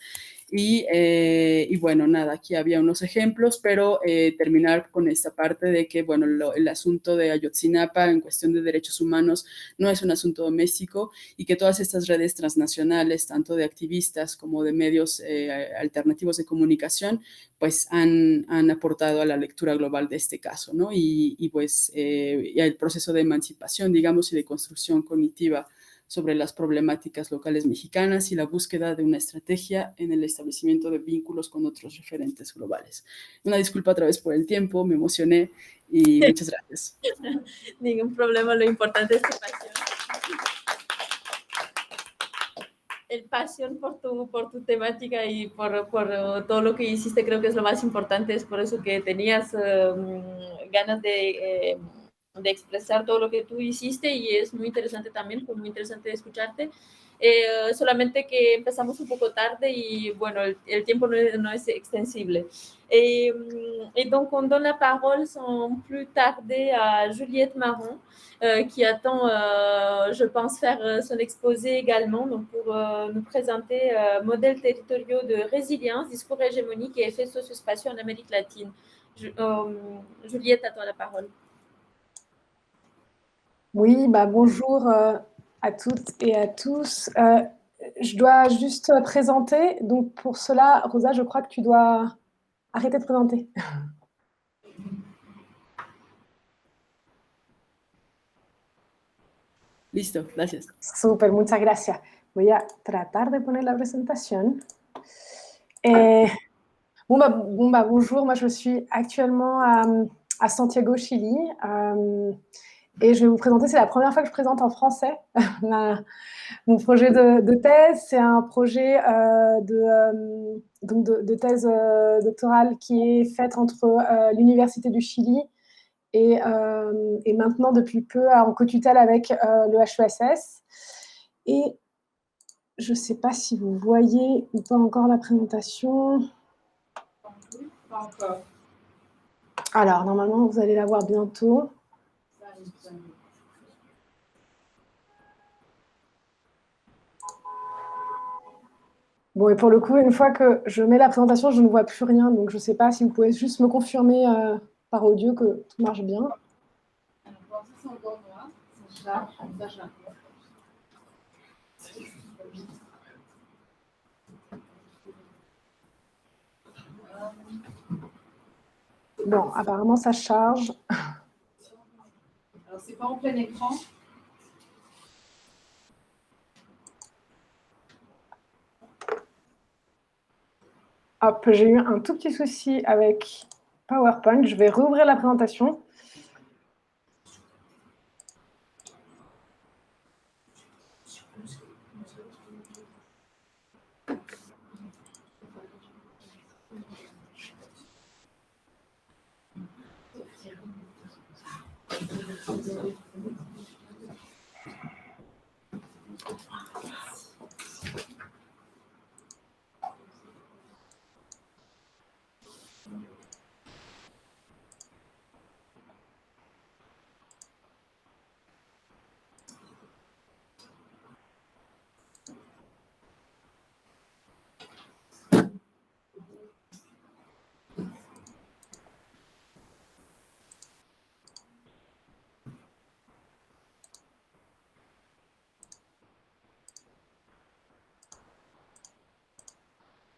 Y bueno, nada, aquí había unos ejemplos, pero terminar con esta parte de que, bueno, el asunto de Ayotzinapa en cuestión de derechos humanos no es un asunto doméstico y que todas estas redes transnacionales, tanto de activistas como de medios alternativos de comunicación, pues han aportado a la lectura global de este caso, ¿no? Y pues y al proceso de emancipación, digamos, y de construcción cognitiva sobre las problemáticas locales mexicanas y la búsqueda de una estrategia en el establecimiento de vínculos con otros referentes globales. Una disculpa otra vez por el tiempo, me emocioné y muchas gracias. Ningún problema, lo importante es tu pasión. El pasión por tu temática y por todo lo que hiciste, creo que es lo más importante, es por eso que tenías ganas de expresar todo lo que tú hiciste y es muy interesante también, fue muy interesante escucharte. Solamente que empezamos un poco tarde y bueno, el tiempo no es extensible. Et donc, on donne la parole sans plus tarder à Juliette Marron, qui attend, je pense, faire son exposé également, donc pour nous présenter modèles territoriaux de résilience, discours hégémonique et effets socio-spatiaux en Amérique latine. Juliette, à toi la parole. Oui, bonjour à toutes et à tous. Je dois juste présenter. Donc pour cela, Rosa, je crois que tu dois arrêter de présenter. Listo, gracias. Súper, muchas gracias. Voy a tratar de poner la presentación. Bonjour, moi je suis actuellement à Santiago, Chili. Et je vais vous présenter, c'est la première fois que je présente en français mon projet de thèse. C'est un projet de thèse doctorale qui est faite entre l'Université du Chili et maintenant, depuis peu, en co-tutelle avec le HESS. Et je ne sais pas si vous voyez ou pas encore la présentation. Pas encore. Alors, normalement, vous allez la voir bientôt. Bon, et pour le coup, une fois que je mets la présentation, je ne vois plus rien. Donc, je ne sais pas si vous pouvez juste me confirmer par audio que tout marche bien. Alors, c'est encore noir, ça charge. Bon, apparemment, ça charge. Alors, c'est pas en plein écran. Hop, j'ai eu un tout petit souci avec PowerPoint. Je vais rouvrir la présentation.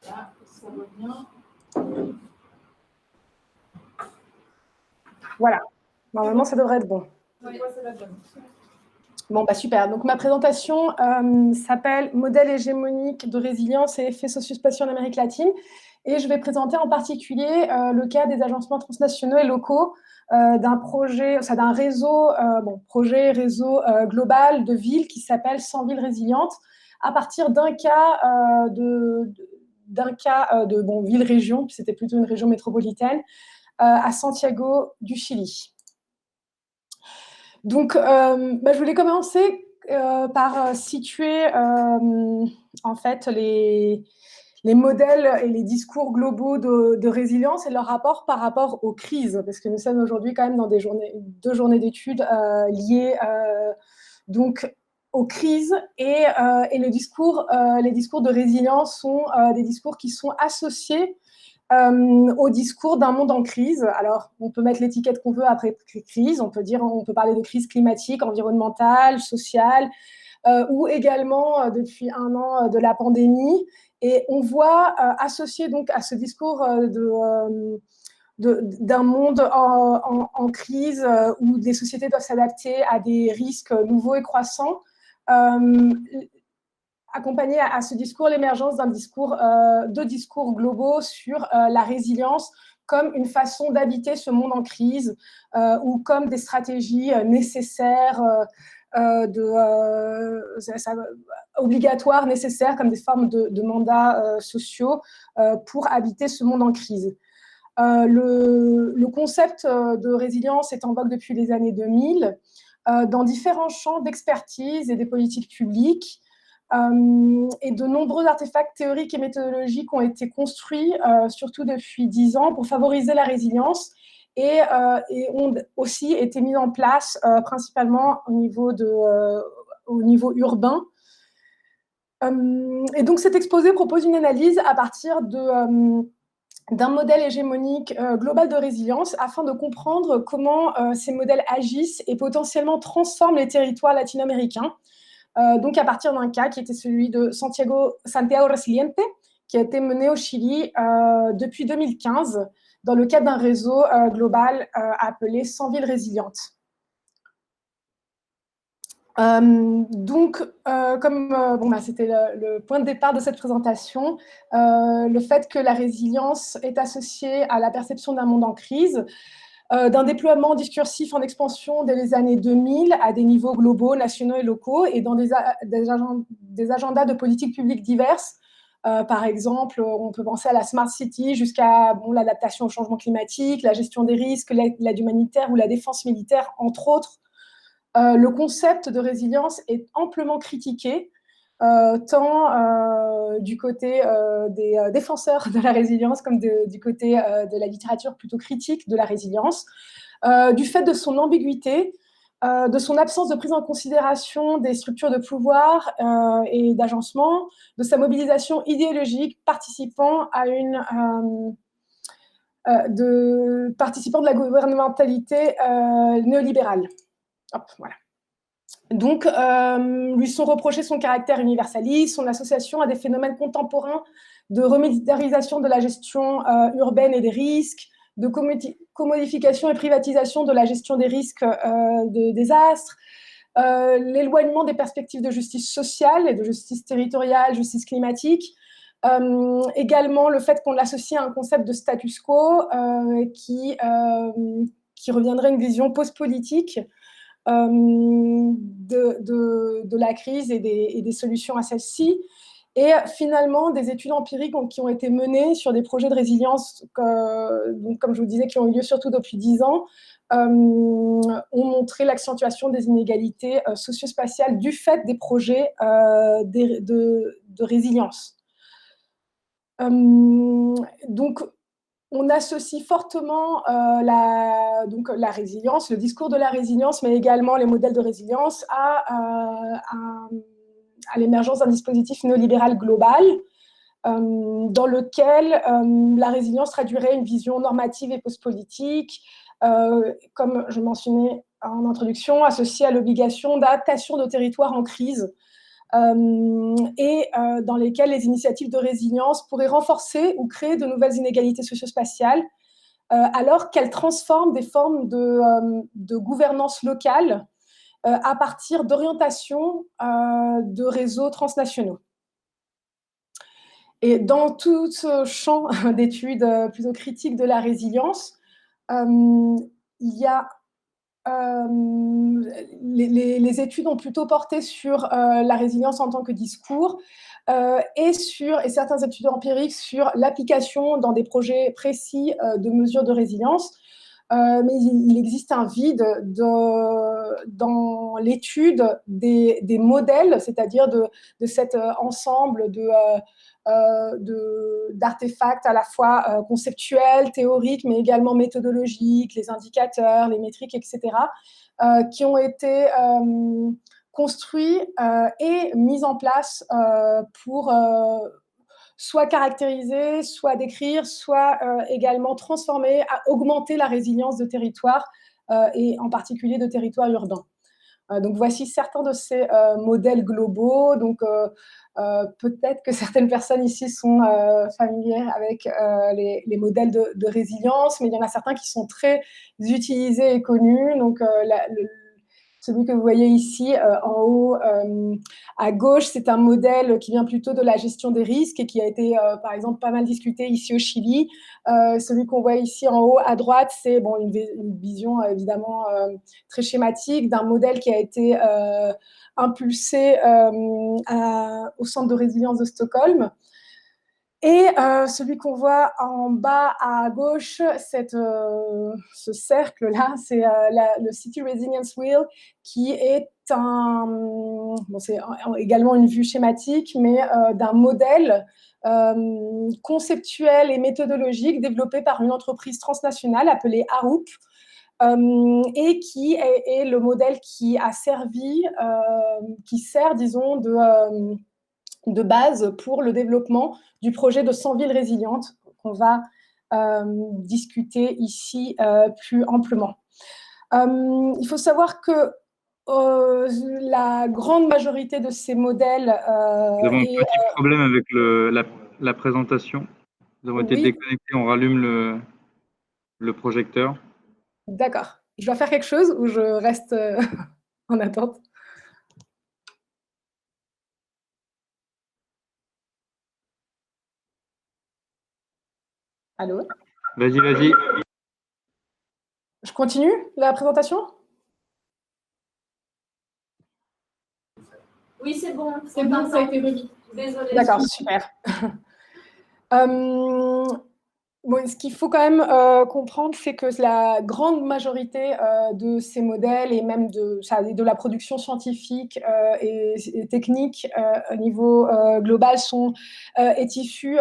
Là, ça revient. Voilà. Normalement, ça devrait être bon. Oui, c'est la bonne. Bon, bah super. Donc, ma présentation s'appelle « Modèle hégémonique de résilience et effets sociospatiaux en Amérique latine ». Et je vais présenter en particulier le cas des agencements transnationaux et locaux d'un projet, d'un réseau, réseau global de villes qui s'appelle 100 villes résilientes, à partir d'un cas de ville-région, puis c'était plutôt une région métropolitaine, à Santiago du Chili. Donc, je voulais commencer par situer en fait les modèles et les discours globaux de résilience et leur rapport par rapport aux crises, parce que nous sommes aujourd'hui quand même dans deux journées d'études liées donc aux crises et les discours de résilience sont des discours qui sont associés au discours d'un monde en crise. Alors, on peut mettre l'étiquette qu'on veut après crise, on peut parler de crise climatique, environnementale, sociale, ou également, depuis un an, de la pandémie. Et on voit associer donc à ce discours d'un monde en crise où les sociétés doivent s'adapter à des risques nouveaux et croissants, accompagner à ce discours l'émergence de discours globaux sur la résilience comme une façon d'habiter ce monde en crise ou comme des stratégies nécessaires, obligatoires, nécessaires, comme des formes de mandats sociaux pour habiter ce monde en crise. Le concept de résilience est en vogue depuis les années 2000 dans différents champs d'expertise et des politiques publiques. Et de nombreux artefacts théoriques et méthodologiques ont été construits, surtout depuis 10 ans, pour favoriser la résilience et ont aussi été mis en place principalement au niveau urbain. Et donc cet exposé propose une analyse à partir d'un modèle hégémonique global de résilience afin de comprendre comment ces modèles agissent et potentiellement transforment les territoires latino-américains. Donc à partir d'un cas qui était celui de Santiago Resiliente, qui a été mené au Chili depuis 2015 dans le cadre d'un réseau global appelé 100 villes résilientes. C'était le point de départ de cette présentation, le fait que la résilience est associée à la perception d'un monde en crise, d'un déploiement discursif en expansion dès les années 2000 à des niveaux globaux, nationaux et locaux, et dans des agendas de politiques publiques diverses. Par exemple, on peut penser à la Smart City jusqu'à l'adaptation au changement climatique, la gestion des risques, l'aide humanitaire ou la défense militaire, entre autres. Le concept de résilience est amplement critiqué, tant du côté des défenseurs de la résilience comme du côté de la littérature plutôt critique de la résilience, du fait de son ambiguïté, de son absence de prise en considération des structures de pouvoir et d'agencement, de sa mobilisation idéologique participant de la gouvernementalité néolibérale. Voilà. Donc, lui sont reprochés son caractère universaliste, son association à des phénomènes contemporains de remilitarisation de la gestion urbaine et des risques, de commodification et privatisation de la gestion des risques de désastres, l'éloignement des perspectives de justice sociale et de justice territoriale, justice climatique, également le fait qu'on l'associe à un concept de status quo qui reviendrait à une vision post-politique de la crise et des solutions à celle-ci. Et finalement, des études empiriques qui ont été menées sur des projets de résilience, donc, comme je vous disais, qui ont eu lieu surtout depuis 10 ans, ont montré l'accentuation des inégalités socio-spatiales du fait des projets de résilience. Donc, on associe fortement la résilience, le discours de la résilience, mais également les modèles de résilience à l'émergence d'un dispositif néolibéral global dans lequel la résilience traduirait une vision normative et post-politique, comme je mentionnais en introduction, associée à l'obligation d'adaptation de territoires en crise, et dans lesquels les initiatives de résilience pourraient renforcer ou créer de nouvelles inégalités socio-spatiales, alors qu'elles transforment des formes de gouvernance locale à partir d'orientations de réseaux transnationaux. Et dans tout ce champ d'études plutôt critiques de la résilience, il y a les études ont plutôt porté sur la résilience en tant que discours et certaines études empiriques sur l'application dans des projets précis de mesures de résilience. Mais il existe un vide dans l'étude des modèles, c'est-à-dire de cet ensemble d'artefacts à la fois conceptuels, théoriques, mais également méthodologiques, les indicateurs, les métriques, etc., qui ont été construits et mis en place pour soit caractériser, soit décrire, soit également transformer, augmenter la résilience de territoires et en particulier de territoires urbains. Donc voici certains de ces modèles globaux. Donc peut-être que certaines personnes ici sont familières avec les modèles de résilience, mais il y en a certains qui sont très utilisés et connus. Donc celui que vous voyez ici en haut à gauche, c'est un modèle qui vient plutôt de la gestion des risques et qui a été, par exemple, pas mal discuté ici au Chili. Celui qu'on voit ici en haut à droite, c'est bon, une vision évidemment très schématique d'un modèle qui a été impulsé au Centre de résilience de Stockholm. Et celui qu'on voit en bas à gauche, ce cercle-là, c'est le City Resilience Wheel, qui est c'est également une vue schématique, mais d'un modèle conceptuel et méthodologique développé par une entreprise transnationale appelée Arup, et qui est le modèle qui a servi, qui sert, disons, de base pour le développement du projet de 100 villes résilientes qu'on va discuter ici plus amplement. Il faut savoir que la grande majorité de ces modèles... Nous avons un petit problème avec la présentation. Nous avons été déconnectés, on rallume le projecteur. D'accord. Je dois faire quelque chose ou je reste en attente? Allô? Vas-y, vas-y. Je continue la présentation? Oui, c'est bon, ça a été remis. Désolée. D'accord, super. Bon, ce qu'il faut quand même comprendre, c'est que la grande majorité de ces modèles et même de la production scientifique et technique au niveau global est issue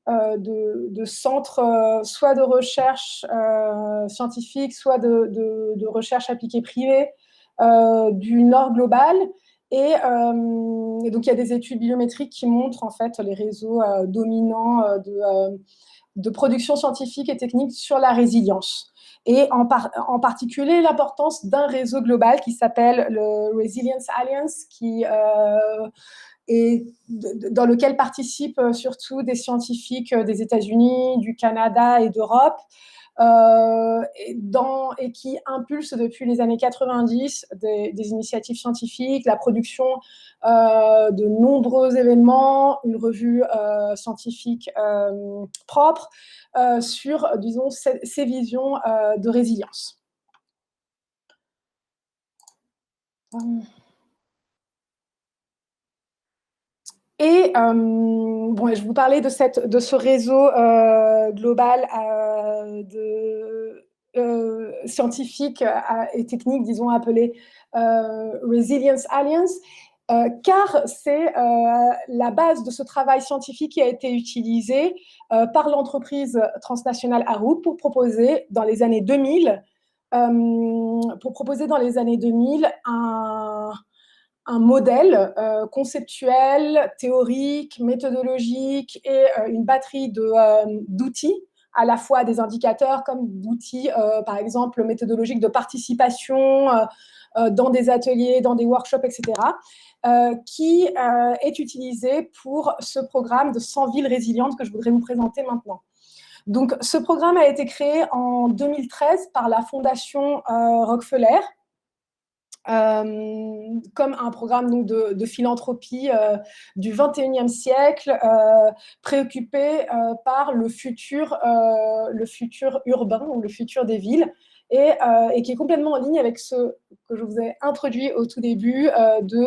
de centres soit de recherche scientifique, soit de recherche appliquée privée du Nord global. Et donc, il y a des études biométriques qui montrent en fait les réseaux dominants de production scientifique et technique sur la résilience. Et en particulier, l'importance d'un réseau global qui s'appelle le Resilience Alliance, et dans lequel participent surtout des scientifiques des États-Unis, du Canada et d'Europe, et qui impulse depuis les années 90 des initiatives scientifiques, la production de nombreux événements, une revue scientifique propre sur, disons, ces visions de résilience. Et bon, je vous parlais de ce réseau global scientifique et technique, disons, appelé Resilience Alliance, car c'est la base de ce travail scientifique qui a été utilisé par l'entreprise transnationale Arup pour proposer dans les années 2000, un modèle conceptuel, théorique, méthodologique et une batterie d'outils à la fois des indicateurs comme d'outils, par exemple, méthodologiques de participation dans des ateliers, dans des workshops, etc., qui est utilisé pour ce programme de 100 villes résilientes que je voudrais vous présenter maintenant. Donc, ce programme a été créé en 2013 par la Fondation Rockefeller, comme un programme donc, de philanthropie du XXIe siècle, préoccupé par le futur urbain ou le futur des villes, et qui est complètement en ligne avec ce que je vous ai introduit au tout début de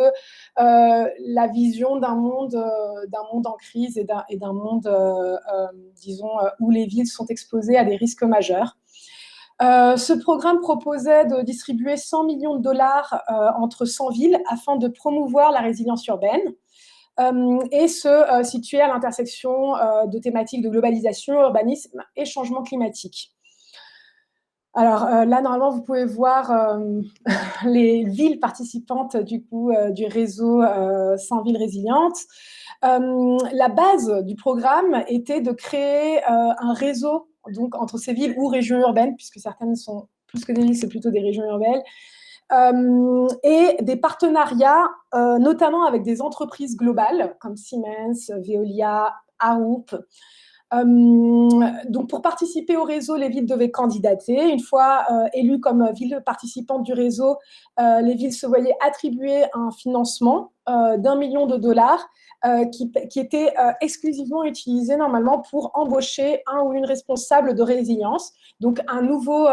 la vision d'un monde en crise et d'un monde, disons, où les villes sont exposées à des risques majeurs. Ce programme proposait de distribuer 100 millions de dollars entre 100 villes afin de promouvoir la résilience urbaine et se situer à l'intersection de thématiques de globalisation, urbanisme et changement climatique. Alors là, normalement, vous pouvez voir les villes participantes du réseau 100 villes résilientes. La base du programme était de créer un réseau donc, entre ces villes ou régions urbaines, puisque certaines sont plus que des villes, c'est plutôt des régions urbaines, et des partenariats, notamment avec des entreprises globales comme Siemens, Veolia, Arup. Donc, pour participer au réseau, les villes devaient candidater. Une fois élues comme villes participantes du réseau, les villes se voyaient attribuer un financement d'1 million de dollars qui était exclusivement utilisé normalement pour embaucher un ou une responsable de résilience. Donc, un nouveau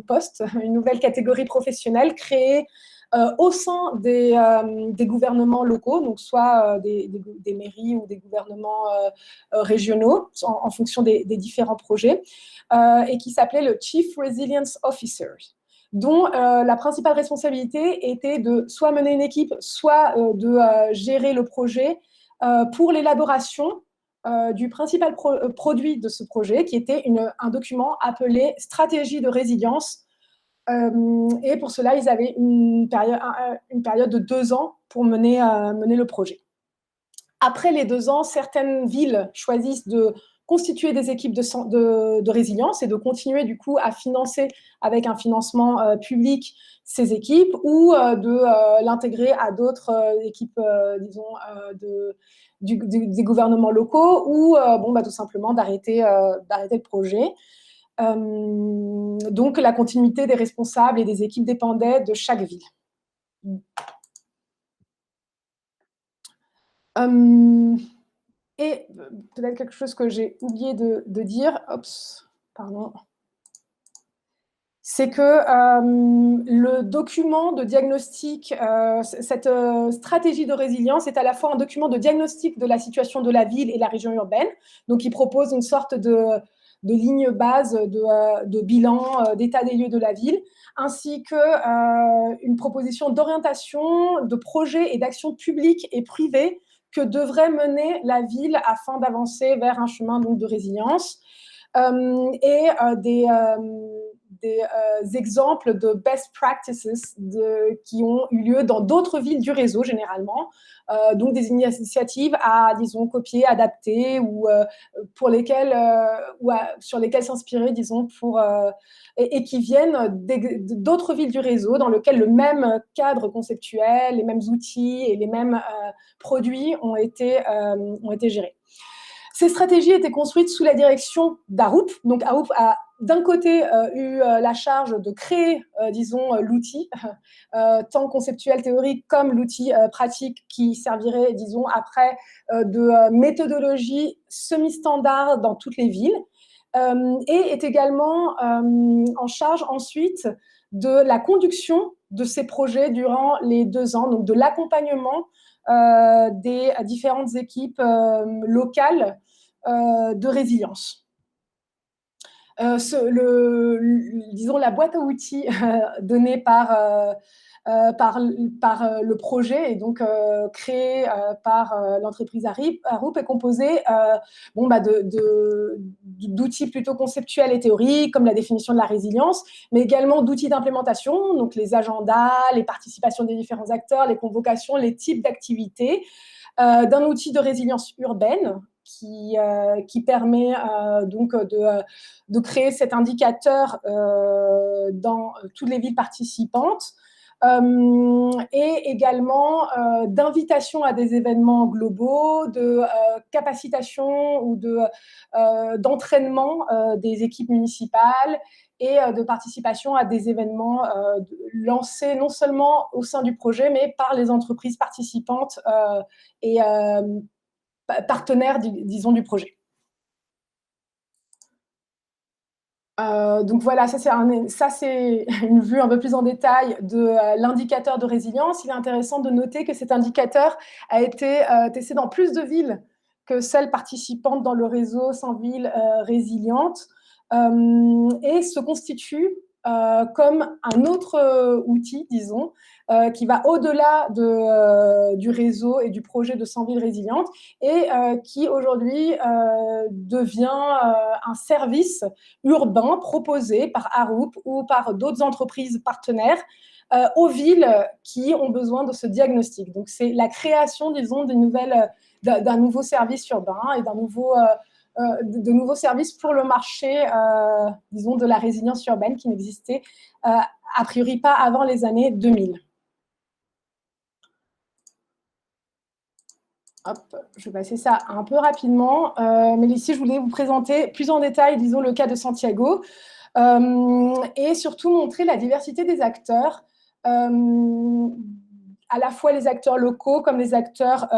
poste, une nouvelle catégorie professionnelle créée au sein des gouvernements locaux, donc soit des mairies ou des gouvernements régionaux, en fonction des différents projets, et qui s'appelait le Chief Resilience Officer, dont la principale responsabilité était de soit mener une équipe, soit de gérer le projet pour l'élaboration du principal produit de ce projet, qui était un document appelé Stratégie de résilience. Et pour cela, ils avaient une période de 2 ans pour mener le projet. Après les 2 ans, certaines villes choisissent de constituer des équipes de résilience et de continuer du coup à financer avec un financement public ces équipes, ou de l'intégrer à d'autres équipes, disons, des gouvernements locaux, ou tout simplement d'arrêter le projet. Donc, la continuité des responsables et des équipes dépendait de chaque ville. Et peut-être quelque chose que j'ai oublié de dire, c'est que le document de diagnostic, cette stratégie de résilience est à la fois un document de diagnostic de la situation de la ville et de la région urbaine. Donc, il propose une sorte de ligne base de bilan d'état des lieux de la ville, ainsi qu'une proposition d'orientation, de projets et d'actions publiques et privées que devrait mener la ville afin d'avancer vers un chemin donc, de résilience, et des exemples de best practices qui ont eu lieu dans d'autres villes du réseau, généralement. Donc, des initiatives à, disons, copier, adapter, ou sur lesquelles s'inspirer, disons, et qui viennent d'autres villes du réseau dans lesquelles le même cadre conceptuel, les mêmes outils et les mêmes produits ont été gérés. Ces stratégies étaient construites sous la direction d'Arup. Donc, Arup a d'un côté eu la charge de créer, disons, l'outil, tant conceptuel, théorique, comme l'outil pratique qui servirait, disons, après de méthodologie semi-standard dans toutes les villes, et est également en charge ensuite de la conduction de ces projets durant les 2 ans, donc de l'accompagnement des différentes équipes locales de résilience. Disons, la boîte à outils donnée par le projet et donc créée par l'entreprise Arup est composée d'outils plutôt conceptuels et théoriques, comme la définition de la résilience, mais également d'outils d'implémentation, donc les agendas, les participations des différents acteurs, les convocations, les types d'activités, d'un outil de résilience urbaine qui permet donc de créer cet indicateur dans toutes les villes participantes. Et également d'invitation à des événements globaux, de capacitation ou d'entraînement des équipes municipales et de participation à des événements lancés non seulement au sein du projet, mais par les entreprises participantes et partenaires, disons, du projet. Donc voilà, ça c'est une vue un peu plus en détail de l'indicateur de résilience. Il est intéressant de noter que cet indicateur a été testé dans plus de villes que celles participantes dans le réseau 100 villes résilientes et se constitue comme un autre outil, disons, qui va au-delà du réseau et du projet de 100 villes résilientes et qui aujourd'hui devient un service urbain proposé par Arup ou par d'autres entreprises partenaires aux villes qui ont besoin de ce diagnostic. Donc, c'est la création, disons, d'un nouveau service urbain et de nouveaux services pour le marché, disons, de la résilience urbaine qui n'existait a priori pas avant les années 2000. Hop, je vais passer ça un peu rapidement, mais ici, je voulais vous présenter plus en détail, disons, le cas de Santiago et surtout montrer la diversité des acteurs, à la fois les acteurs locaux comme les acteurs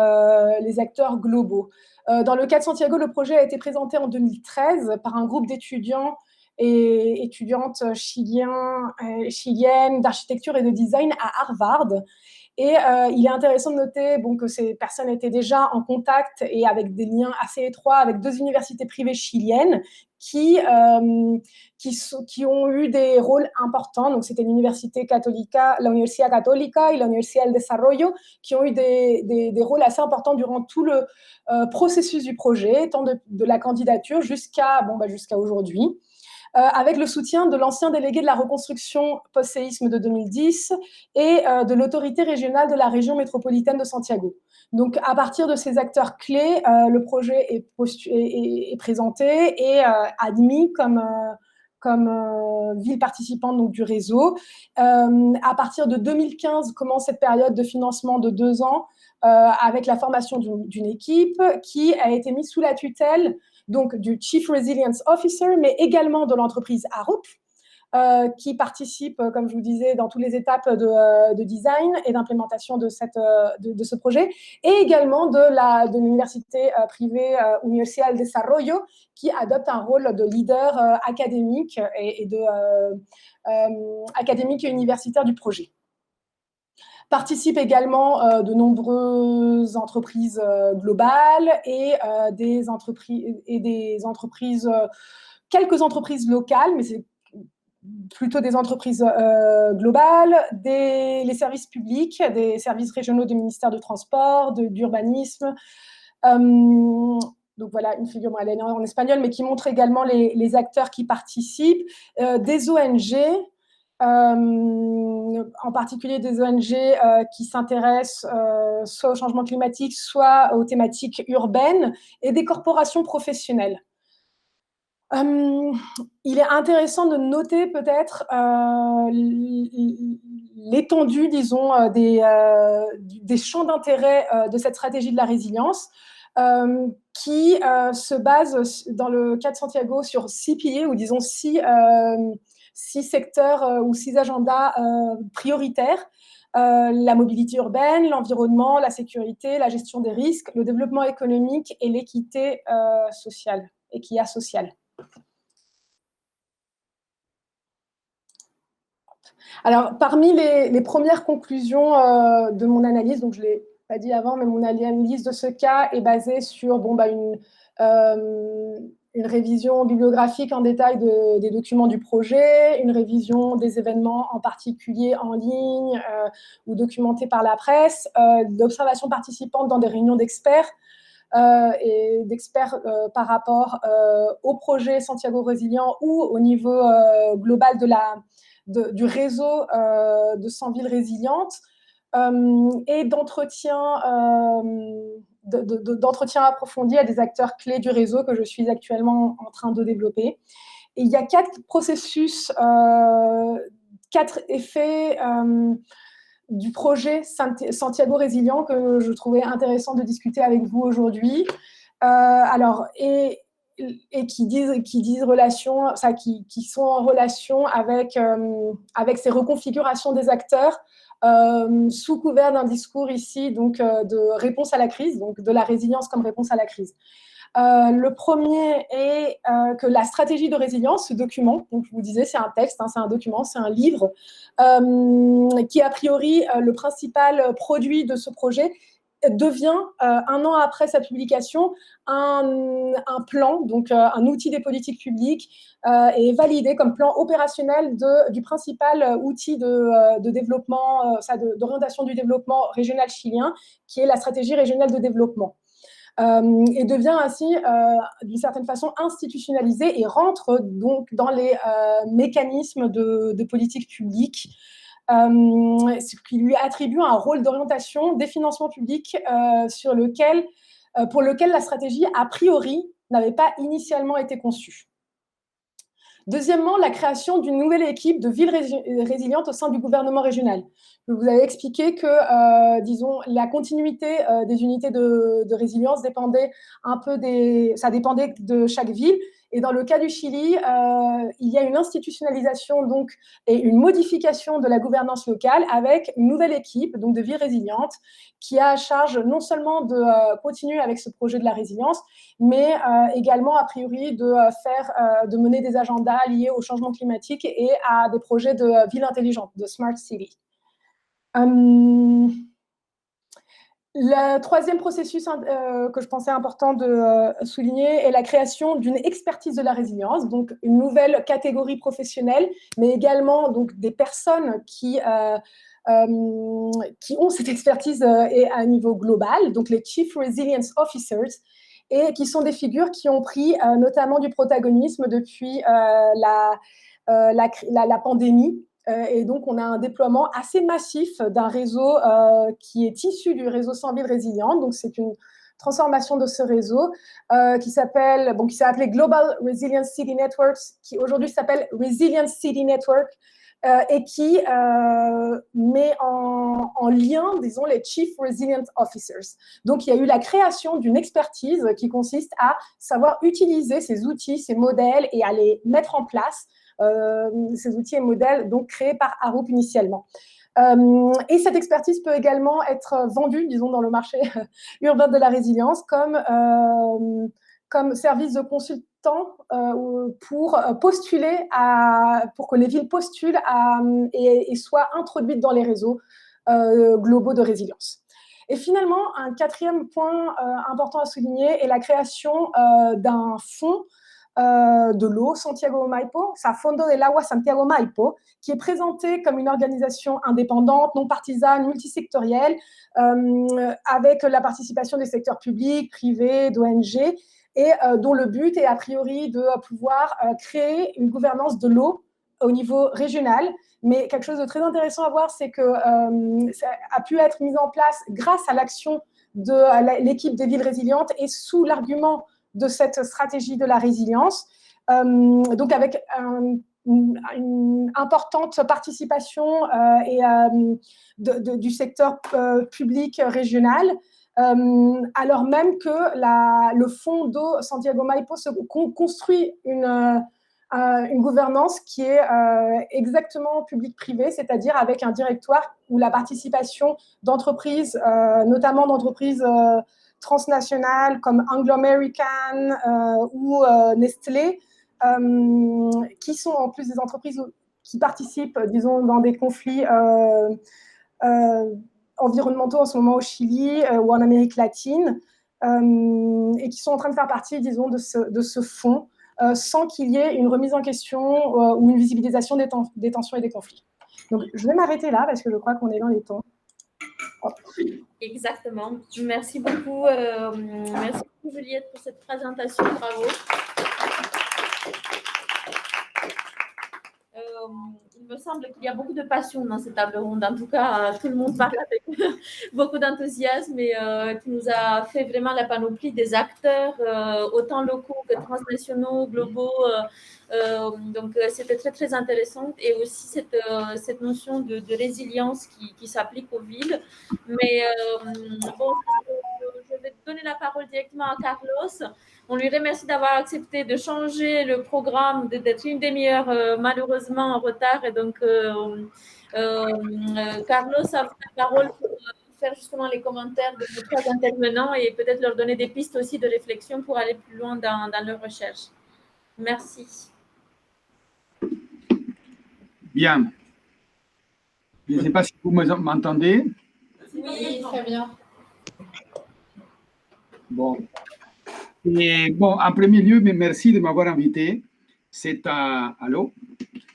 globaux. Dans le cas de Santiago, le projet a été présenté en 2013 par un groupe d'étudiants et étudiantes chiliennes d'architecture et de design à Harvard. Et il est intéressant de noter que ces personnes étaient déjà en contact et avec des liens assez étroits avec deux universités privées chiliennes qui ont eu des rôles importants. Donc, c'était l'Université Católica, la Universidad Católica et l'Universidad del Desarrollo, qui ont eu des rôles assez importants durant tout le processus du projet, tant de la candidature jusqu'à aujourd'hui. Avec le soutien de l'ancien délégué de la reconstruction post-séisme de 2010 et de l'autorité régionale de la région métropolitaine de Santiago. Donc, à partir de ces acteurs clés, le projet est présenté et admis comme ville participante donc, du réseau. À partir de 2015, commence cette période de financement de 2 ans avec la formation d'une équipe qui a été mise sous la tutelle donc du Chief Resilience Officer, mais également de l'entreprise Arup, qui participe, comme je vous disais, dans toutes les étapes de design et d'implémentation de ce projet, et également de l'université privée Universidad del Desarrollo, qui adopte un rôle de leader académique académique et universitaire du projet. Participent également de nombreuses entreprises globales et des entreprises, quelques entreprises locales, mais c'est plutôt des entreprises globales, les services publics, des services régionaux du ministère du Transport, d'urbanisme. Donc voilà, une figure en espagnol, mais qui montre également les acteurs qui participent, des ONG, en particulier des ONG qui s'intéressent soit au changement climatique, soit aux thématiques urbaines, et des corporations professionnelles. Il est intéressant de noter peut-être l'étendue, disons, des champs d'intérêt de cette stratégie de la résilience, qui se base, dans le cas de Santiago, sur 6 piliers, ou disons 6 secteurs ou 6 agendas prioritaires. La mobilité urbaine, l'environnement, la sécurité, la gestion des risques, le développement économique et l'équité sociale, équia sociale. Alors, parmi les premières conclusions de mon analyse, donc je ne l'ai pas dit avant, mais mon analyse de ce cas est basée sur une révision bibliographique en détail des documents du projet, une révision des événements en particulier en ligne ou documentés par la presse, d'observations participantes dans des réunions d'experts, et d'experts par rapport au projet Santiago Résilient ou au niveau global du réseau de 100 villes résilientes, et d'entretien d'entretien approfondi à des acteurs clés du réseau que je suis actuellement en train de développer. Et il y a 4 processus, 4 effets du projet Santiago Résilient que je trouvais intéressant de discuter avec vous aujourd'hui. Et qui disent relation, ça, qui sont en relation avec ces reconfigurations des acteurs sous couvert d'un discours ici donc de réponse à la crise, donc de la résilience comme réponse à la crise. Le premier est que la stratégie de résilience, ce document, donc je vous disais, c'est un texte, hein, c'est un document, c'est un livre, qui a priori le principal produit de ce projet, devient, 1 an après sa publication, un plan, donc un outil des politiques publiques, et validé comme plan opérationnel du principal outil de développement, d'orientation du développement régional chilien, qui est la stratégie régionale de développement. Et devient ainsi, d'une certaine façon, institutionnalisé et rentre donc dans les mécanismes de politique publique, ce qui lui attribue un rôle d'orientation des financements publics pour lequel la stratégie, a priori, n'avait pas initialement été conçue. Deuxièmement, la création d'une nouvelle équipe de villes résilientes au sein du gouvernement régional. Je vous avais expliqué que, disons, la continuité des unités de résilience dépendait ça dépendait de chaque ville. Et dans le cas du Chili, il y a une institutionnalisation donc, et une modification de la gouvernance locale avec une nouvelle équipe donc, de villes résilientes qui a à charge non seulement de continuer avec ce projet de la résilience, mais également, a priori, de mener des agendas liés au changement climatique et à des projets de villes intelligentes, de smart city. Le troisième processus que je pensais important de souligner est la création d'une expertise de la résilience, donc une nouvelle catégorie professionnelle, mais également donc, des personnes qui ont cette expertise à un niveau global, donc les Chief Resilience Officers, et qui sont des figures qui ont pris notamment du protagonisme depuis la pandémie. Et donc, on a un déploiement assez massif d'un réseau qui est issu du réseau 100 villes résilientes. Donc, c'est une transformation de ce réseau qui s'est appelé Global Resilience City Networks, qui aujourd'hui s'appelle Resilience City Network, et qui met en lien, disons, les Chief Resilient Officers. Donc, il y a eu la création d'une expertise qui consiste à savoir utiliser ces outils, ces modèles et à les mettre en place, ces outils et modèles donc créés par Arup initialement. Et cette expertise peut également être vendue, disons, dans le marché urbain de la résilience comme service de consultant pour que les villes postulent et soient introduites dans les réseaux globaux de résilience. Et finalement, un quatrième point important à souligner est la création d'un fonds de l'eau Santiago Maipo, c'est Fondo del Agua Santiago Maipo, qui est présenté comme une organisation indépendante, non partisane, multisectorielle, avec la participation des secteurs publics, privés, d'ONG, et dont le but est a priori de pouvoir créer une gouvernance de l'eau au niveau régional. Mais quelque chose de très intéressant à voir, c'est que ça a pu être mis en place grâce à l'action de l'équipe des villes résilientes et sous l'argument de cette stratégie de la résilience, donc avec une importante participation du secteur public régional, alors même que le fonds d'eau Santiago Maipo construit une gouvernance qui est exactement public-privé, c'est-à-dire avec un directoire où la participation d'entreprises, notamment d'entreprises transnationales comme Anglo American ou Nestlé, qui sont en plus des entreprises qui participent, disons, dans des conflits environnementaux en ce moment au Chili ou en Amérique latine, et qui sont en train de faire partie, disons, de ce fonds, sans qu'il y ait une remise en question ou une visibilisation des tensions et des conflits. Donc, je vais m'arrêter là parce que je crois qu'on est dans les temps. Exactement. Merci beaucoup, Juliette, pour cette présentation. Bravo. Il me me semble qu'il y a beaucoup de passion dans cette table ronde. En tout cas, tout le monde parle avec beaucoup d'enthousiasme et tu nous as fait vraiment la panoplie des acteurs, autant locaux que transnationaux, globaux. Donc, c'était très, très intéressant. Et aussi cette notion de résilience qui s'applique aux villes. Mais bon, je vais donner la parole directement à Carlos. On lui remercie d'avoir accepté de changer le programme, d'être une demi-heure malheureusement en retard. Et donc, Carlos a la parole pour faire justement les commentaires de nos trois intervenants et peut-être leur donner des pistes aussi de réflexion pour aller plus loin dans leur recherche. Merci. Bien. Je ne sais pas si vous m'entendez. Oui, très bien. Bon. Et bon, en premier lieu, merci de m'avoir invité. C'est allô?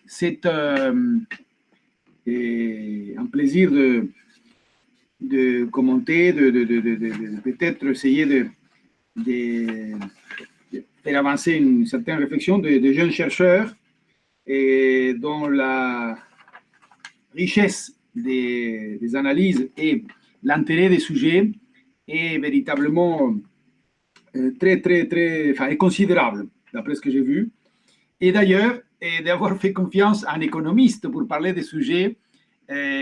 C'est un plaisir de commenter, de peut-être essayer de faire avancer une certaine réflexion de jeunes chercheurs et dont la richesse des analyses et l'intérêt des sujets est véritablement est considérable, d'après ce que j'ai vu. Et d'ailleurs, d'avoir fait confiance à un économiste pour parler des sujets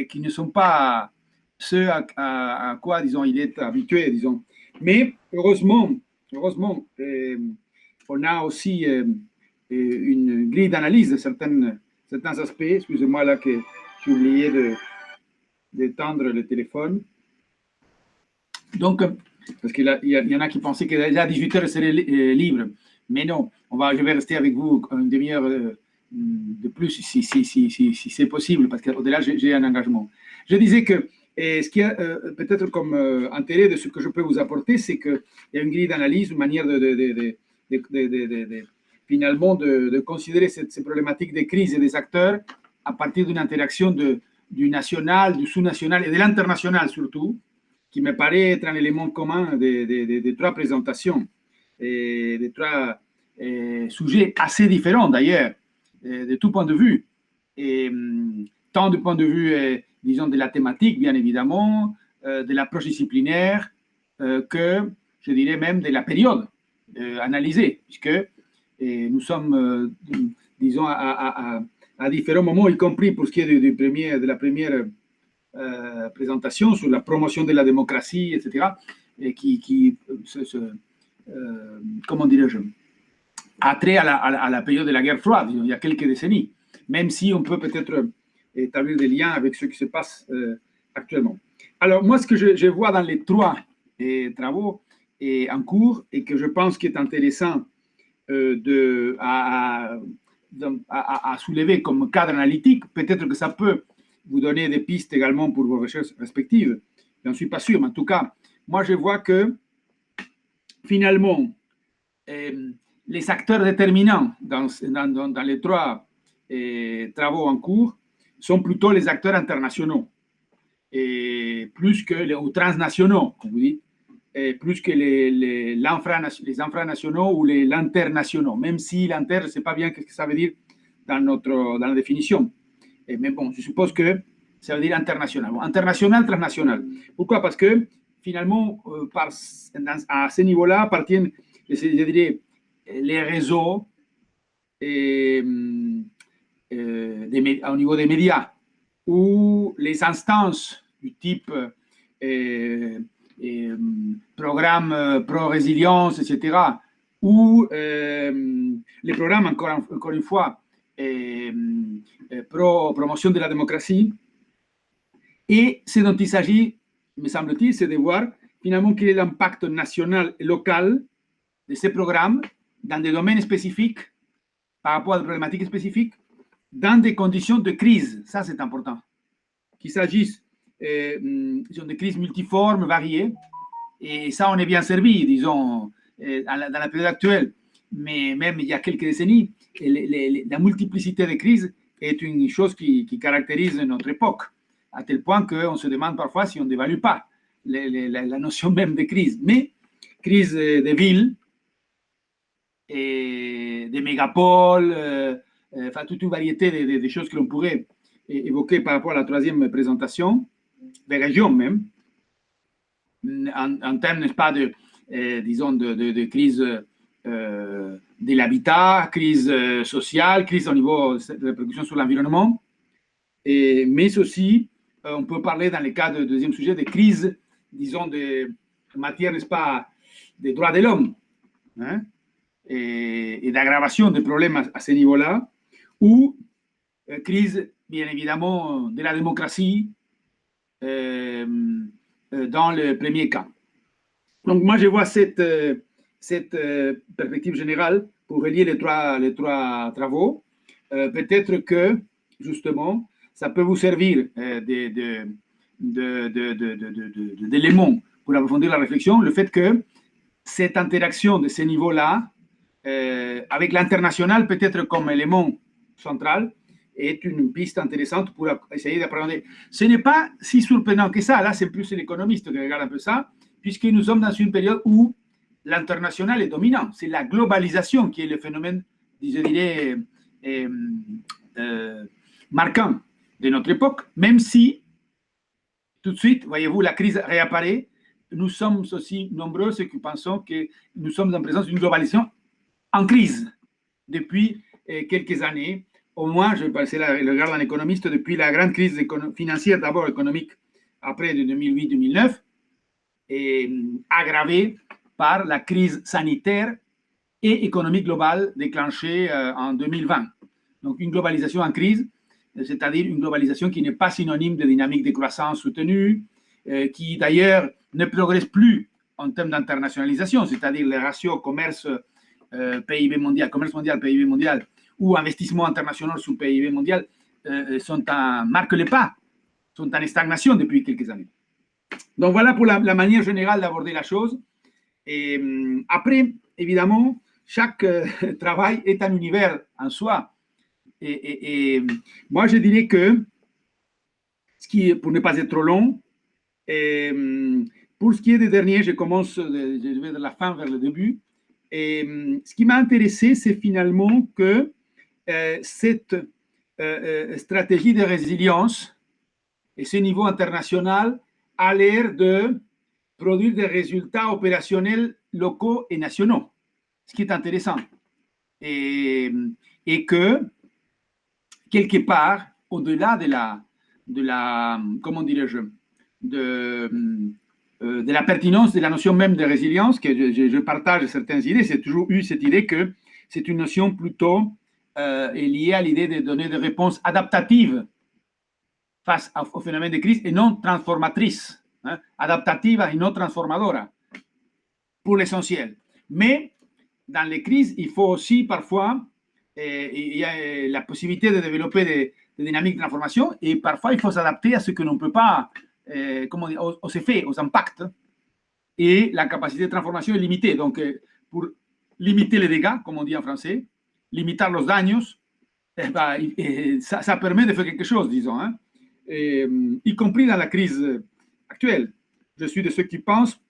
qui ne sont pas ceux à quoi, disons, il est habitué, disons. Mais heureusement, on a aussi une grille d'analyse de certains aspects. Excusez-moi là que j'ai oublié d'éteindre le téléphone. Donc, parce qu'il y en a qui pensaient que déjà à 18h, serait libre. Mais non, je vais rester avec vous une demi-heure de plus, si c'est possible, parce qu'au-delà, j'ai un engagement. Je disais que ce qui a peut-être comme intérêt de ce que je peux vous apporter, c'est qu'il y a une grille d'analyse, une manière finalement de considérer ces problématiques des crises et des acteurs à partir d'une interaction du national, du sous-national et de l'international surtout, qui me paraît être un élément commun des trois présentations, et des trois sujets assez différents d'ailleurs, de tout point de vue, et tant du point de vue, disons, de la thématique, bien évidemment, de l'approche disciplinaire, que, je dirais même, de la période analysée, puisque nous sommes, disons, à différents moments, y compris pour ce qui est de la première présentation sur la promotion de la démocratie, etc., et qui comment dirais-je, a trait à la période de la guerre froide, il y a quelques décennies, même si on peut peut-être établir des liens avec ce qui se passe actuellement. Alors, moi, ce que je vois dans les trois travaux en cours et que je pense qu'il est intéressant à soulever comme cadre analytique, peut-être que ça peut vous donner des pistes également pour vos recherches respectives. Je n'en suis pas sûr, mais en tout cas, moi, je vois que finalement, les acteurs déterminants dans les trois travaux en cours sont plutôt les acteurs internationaux, et plus que ou transnationaux, comme vous dites, et plus que les infranationaux ou les internationaux, même si l'inter, je ne sais pas bien ce que ça veut dire dans la définition. Mais bon, je suppose que ça veut dire international. Bon, international, transnational. Pourquoi? Parce que finalement, à ce niveau-là, appartiennent, je dirais, les réseaux au niveau des médias, ou les instances du type programme pro-résilience, etc., ou les programmes, encore une fois, promotion de la démocratie. Et ce dont il s'agit, me semble-t-il, c'est de voir finalement quel est l'impact national et local de ces programmes dans des domaines spécifiques, par rapport à des problématiques spécifiques, dans des conditions de crise. Ça, c'est important. Qu'il s'agisse de crises multiformes, variées, et ça, on est bien servi, disons, dans la période actuelle. Mais même il y a quelques décennies, la multiplicité des crises est une chose qui caractérise notre époque, à tel point qu'on se demande parfois si on n'évalue pas la notion même de crise. Mais crise des villes, et des mégapoles, enfin toute une variété de choses que l'on pourrait évoqué par rapport à la troisième présentation, des régions même, en termes, n'est-ce pas, disons, de crise de l'habitat, crise sociale, crise au niveau de répercussions sur l'environnement, mais aussi, on peut parler dans le cas du deuxième sujet, de crise, disons, de matière, n'est-ce pas, des droits de l'homme, hein, et d'aggravation des problèmes à ce niveau-là, ou crise, bien évidemment, de la démocratie dans le premier cas. Donc, moi, je vois cette perspective générale pour relier les trois travaux. Peut-être que, justement, ça peut vous servir d'éléments pour approfondir la réflexion, le fait que cette interaction de ces niveaux-là, avec l'international peut-être comme élément central, est une piste intéressante pour essayer d'appréhender. Ce n'est pas si surprenant que ça. Là, c'est plus l'économiste qui regarde un peu ça, puisque nous sommes dans une période où l'international est dominant. C'est la globalisation qui est le phénomène, je dirais, marquant de notre époque, même si, tout de suite, voyez-vous, la crise réapparaît. Nous sommes aussi nombreux ceux qui pensons que nous sommes en présence d'une globalisation en crise depuis quelques années. Au moins, je le regarde en économiste, depuis la grande crise financière, d'abord économique, après de 2008-2009, et aggravée par la crise sanitaire et économique globale déclenchée en 2020. Donc, une globalisation en crise, c'est-à-dire une globalisation qui n'est pas synonyme de dynamique de croissance soutenue, qui d'ailleurs ne progresse plus en termes d'internationalisation, c'est-à-dire les ratios commerce PIB mondial, commerce mondial, PIB mondial, ou investissement international sur PIB mondial marquent les pas, sont en stagnation depuis quelques années. Donc voilà pour la manière générale d'aborder la chose. Et après, évidemment, chaque travail est un univers en soi. Et moi, je dirais que, pour ne pas être trop long, pour ce qui est des derniers, je vais de la fin vers le début. Et ce qui m'a intéressé, c'est finalement que cette stratégie de résilience et ce niveau international a l'air de produire des résultats opérationnels locaux et nationaux, ce qui est intéressant. Et que, quelque part, au-delà de la comment dirais-je, de la pertinence de la notion même de résilience, que je partage certaines idées, c'est toujours eu cette idée que c'est une notion plutôt liée à l'idée de donner des réponses adaptatives face au phénomène de crise et non transformatrices, hein, adaptativa et non transformadora, pour l'essentiel. Mais dans les crises, il faut aussi parfois, il y a la possibilité de développer des dynamiques de transformation et parfois il faut s'adapter à ce que l'on ne peut pas, comment dire, aux effets, aux impacts. Et la capacité de transformation est limitée. Donc, pour limiter les dégâts, comme on dit en français, limitar los daños, ça permet de faire quelque chose, disons, hein, y compris dans la crise actuelle. Je suis de ceux qui pensent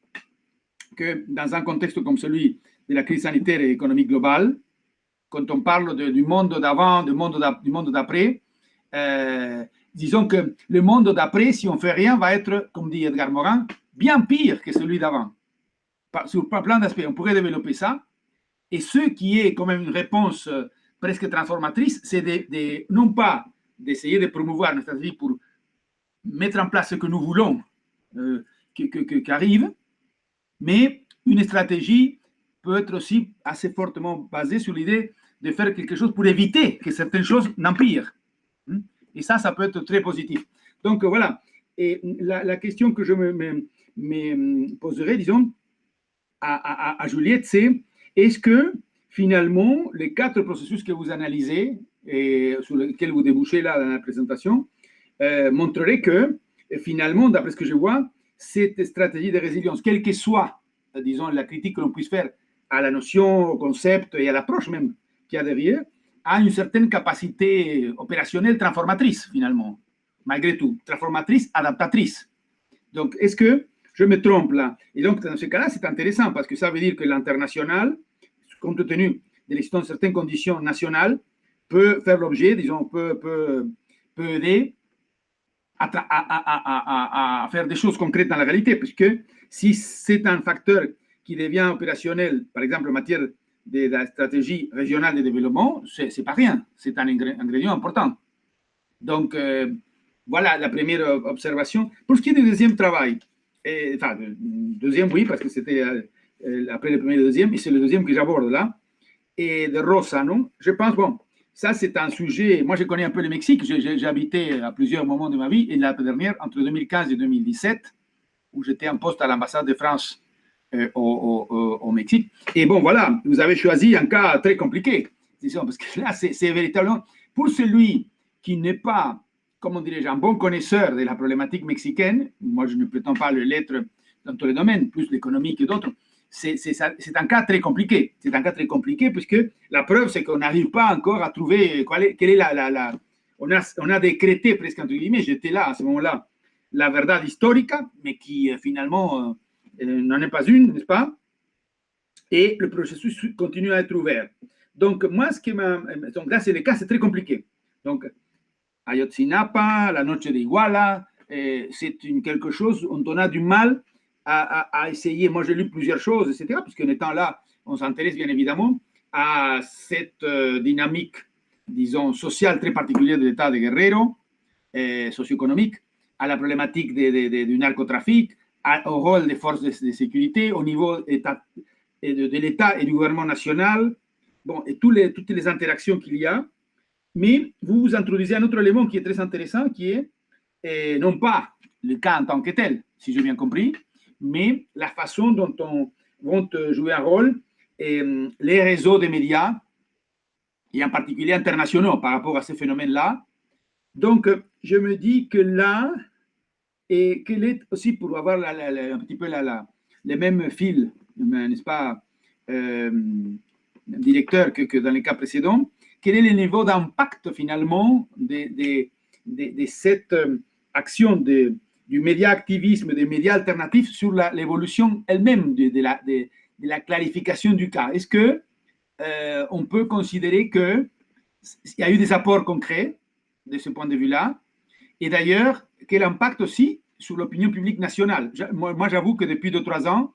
que dans un contexte comme celui de la crise sanitaire et économique globale, quand on parle du monde d'avant, du monde d'après, disons que le monde d'après, si on ne fait rien, va être, comme dit Edgar Morin, bien pire que celui d'avant. Sur plein d'aspects, on pourrait développer ça. Et ce qui est quand même une réponse presque transformatrice, c'est non pas d'essayer de promouvoir une stratégie pour mettre en place ce que nous voulons qu'arrive, mais une stratégie peut être aussi assez fortement basée sur l'idée de faire quelque chose pour éviter que certaines choses n'empirent. Et ça peut être très positif. Donc voilà. Et la question que je me poserai, disons, à Juliette, c'est est-ce que finalement les 4 processus que vous analysez et sur lesquels vous débouchez là dans la présentation montreraient que finalement, d'après ce que je vois, cette stratégie de résilience, quelle que soit, disons, la critique que l'on puisse faire à la notion, au concept et à l'approche même qu'il y a derrière, a une certaine capacité opérationnelle transformatrice, finalement, malgré tout, transformatrice, adaptatrice. Donc, est-ce que je me trompe là? Et donc, dans ce cas-là, c'est intéressant parce que ça veut dire que l'international, compte tenu de l'existence de certaines conditions nationales, peut faire l'objet, disons, peut peut aider à faire des choses concrètes dans la réalité, puisque si c'est un facteur qui devient opérationnel, par exemple en matière de la stratégie régionale de développement, c'est pas rien, c'est un ingrédient important. Donc, voilà la première observation. Pour ce qui est du deuxième travail, enfin, deuxième, oui, parce que c'était après le premier et le deuxième, et c'est le deuxième que j'aborde là, et de Rosa, non? Je pense, bon, ça c'est un sujet, moi je connais un peu le Mexique, j'ai habité à plusieurs moments de ma vie, et la dernière, entre 2015 et 2017, où j'étais en poste à l'ambassade de France au Mexique. Et bon, voilà, vous avez choisi un cas très compliqué, disons, parce que là, c'est véritablement, pour celui qui n'est pas, comment dirais-je, un bon connaisseur de la problématique mexicaine, moi je ne prétends pas l'être dans tous les domaines, plus l'économique que d'autres, c'est un cas très compliqué. C'est un cas très compliqué puisque la preuve, c'est qu'on n'arrive pas encore à trouver quelle est on a décrété presque, entre guillemets, j'étais là à ce moment-là, la verdad historica, mais qui finalement n'en est pas une, n'est-ce pas? Et le processus continue à être ouvert. Donc, moi, ce qui m'a... Donc là, c'est le cas, c'est très compliqué. Donc, Ayotzinapa, la noche de Iguala, c'est quelque chose dont on a du mal à essayer. Moi, j'ai lu plusieurs choses, etc., parce qu'en étant là, on s'intéresse bien évidemment à cette dynamique, disons, sociale très particulière de l'État de Guerrero, socio-économique, à la problématique du narcotrafic, au rôle des forces de sécurité, au niveau de l'État et du gouvernement national, bon, et toutes les interactions qu'il y a. Mais vous vous introduisez un autre élément qui est très intéressant, qui est non pas le cas en tant que tel, si j'ai bien compris, mais la façon dont on va jouer un rôle et les réseaux des médias, et en particulier internationaux par rapport à ces phénomènes-là. Donc, je me dis que là, et qu'elle est aussi pour avoir un petit peu les mêmes fils, n'est-ce pas, directeur que dans les cas précédents, quel est le niveau d'impact finalement de cette action du média activisme, des médias alternatifs sur l'évolution elle-même de la clarification du cas? Est-ce que on peut considérer qu'il y a eu des apports concrets de ce point de vue-là? Et d'ailleurs, quel impact aussi sur l'opinion publique nationale? Moi, j'avoue que depuis 2-3 ans,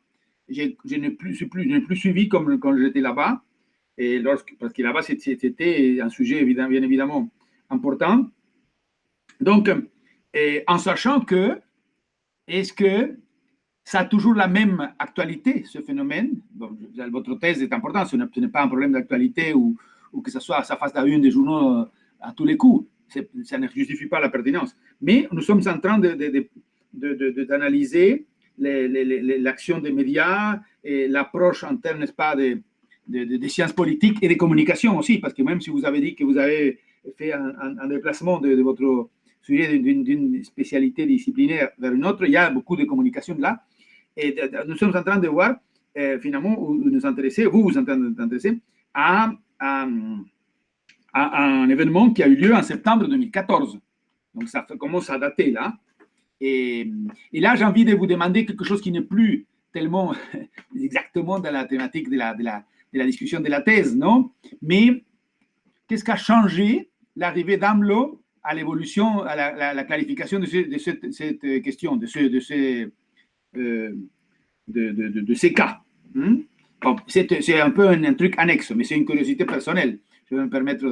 je n'ai plus suivi comme quand j'étais là-bas, parce que là-bas, c'était un sujet bien évidemment important. Donc, en sachant que, est-ce que ça a toujours la même actualité, ce phénomène? Bon, votre thèse est importante, ce n'est pas un problème d'actualité ou que ça fasse la une des journaux à tous les coups. Ça ne justifie pas la pertinence. Mais nous sommes en train d'analyser l'action des médias et l'approche en termes, n'est-ce pas, des sciences politiques et des communications aussi, parce que même si vous avez dit que vous avez fait un déplacement de votre sujet d'une spécialité disciplinaire vers une autre, il y a beaucoup de communication là. Et nous sommes en train de voir, finalement, vous vous êtes en train d'intéresser à un événement qui a eu lieu en septembre 2014. Donc, ça commence à dater là. Et là, j'ai envie de vous demander quelque chose qui n'est plus tellement exactement dans la thématique de la discussion de la thèse, non? Mais qu'est-ce qui a changé l'arrivée d'AMLO à l'évolution, à la clarification de cette question, de ces cas? Bon, c'est un peu un truc annexe, mais c'est une curiosité personnelle. Je vais me permettre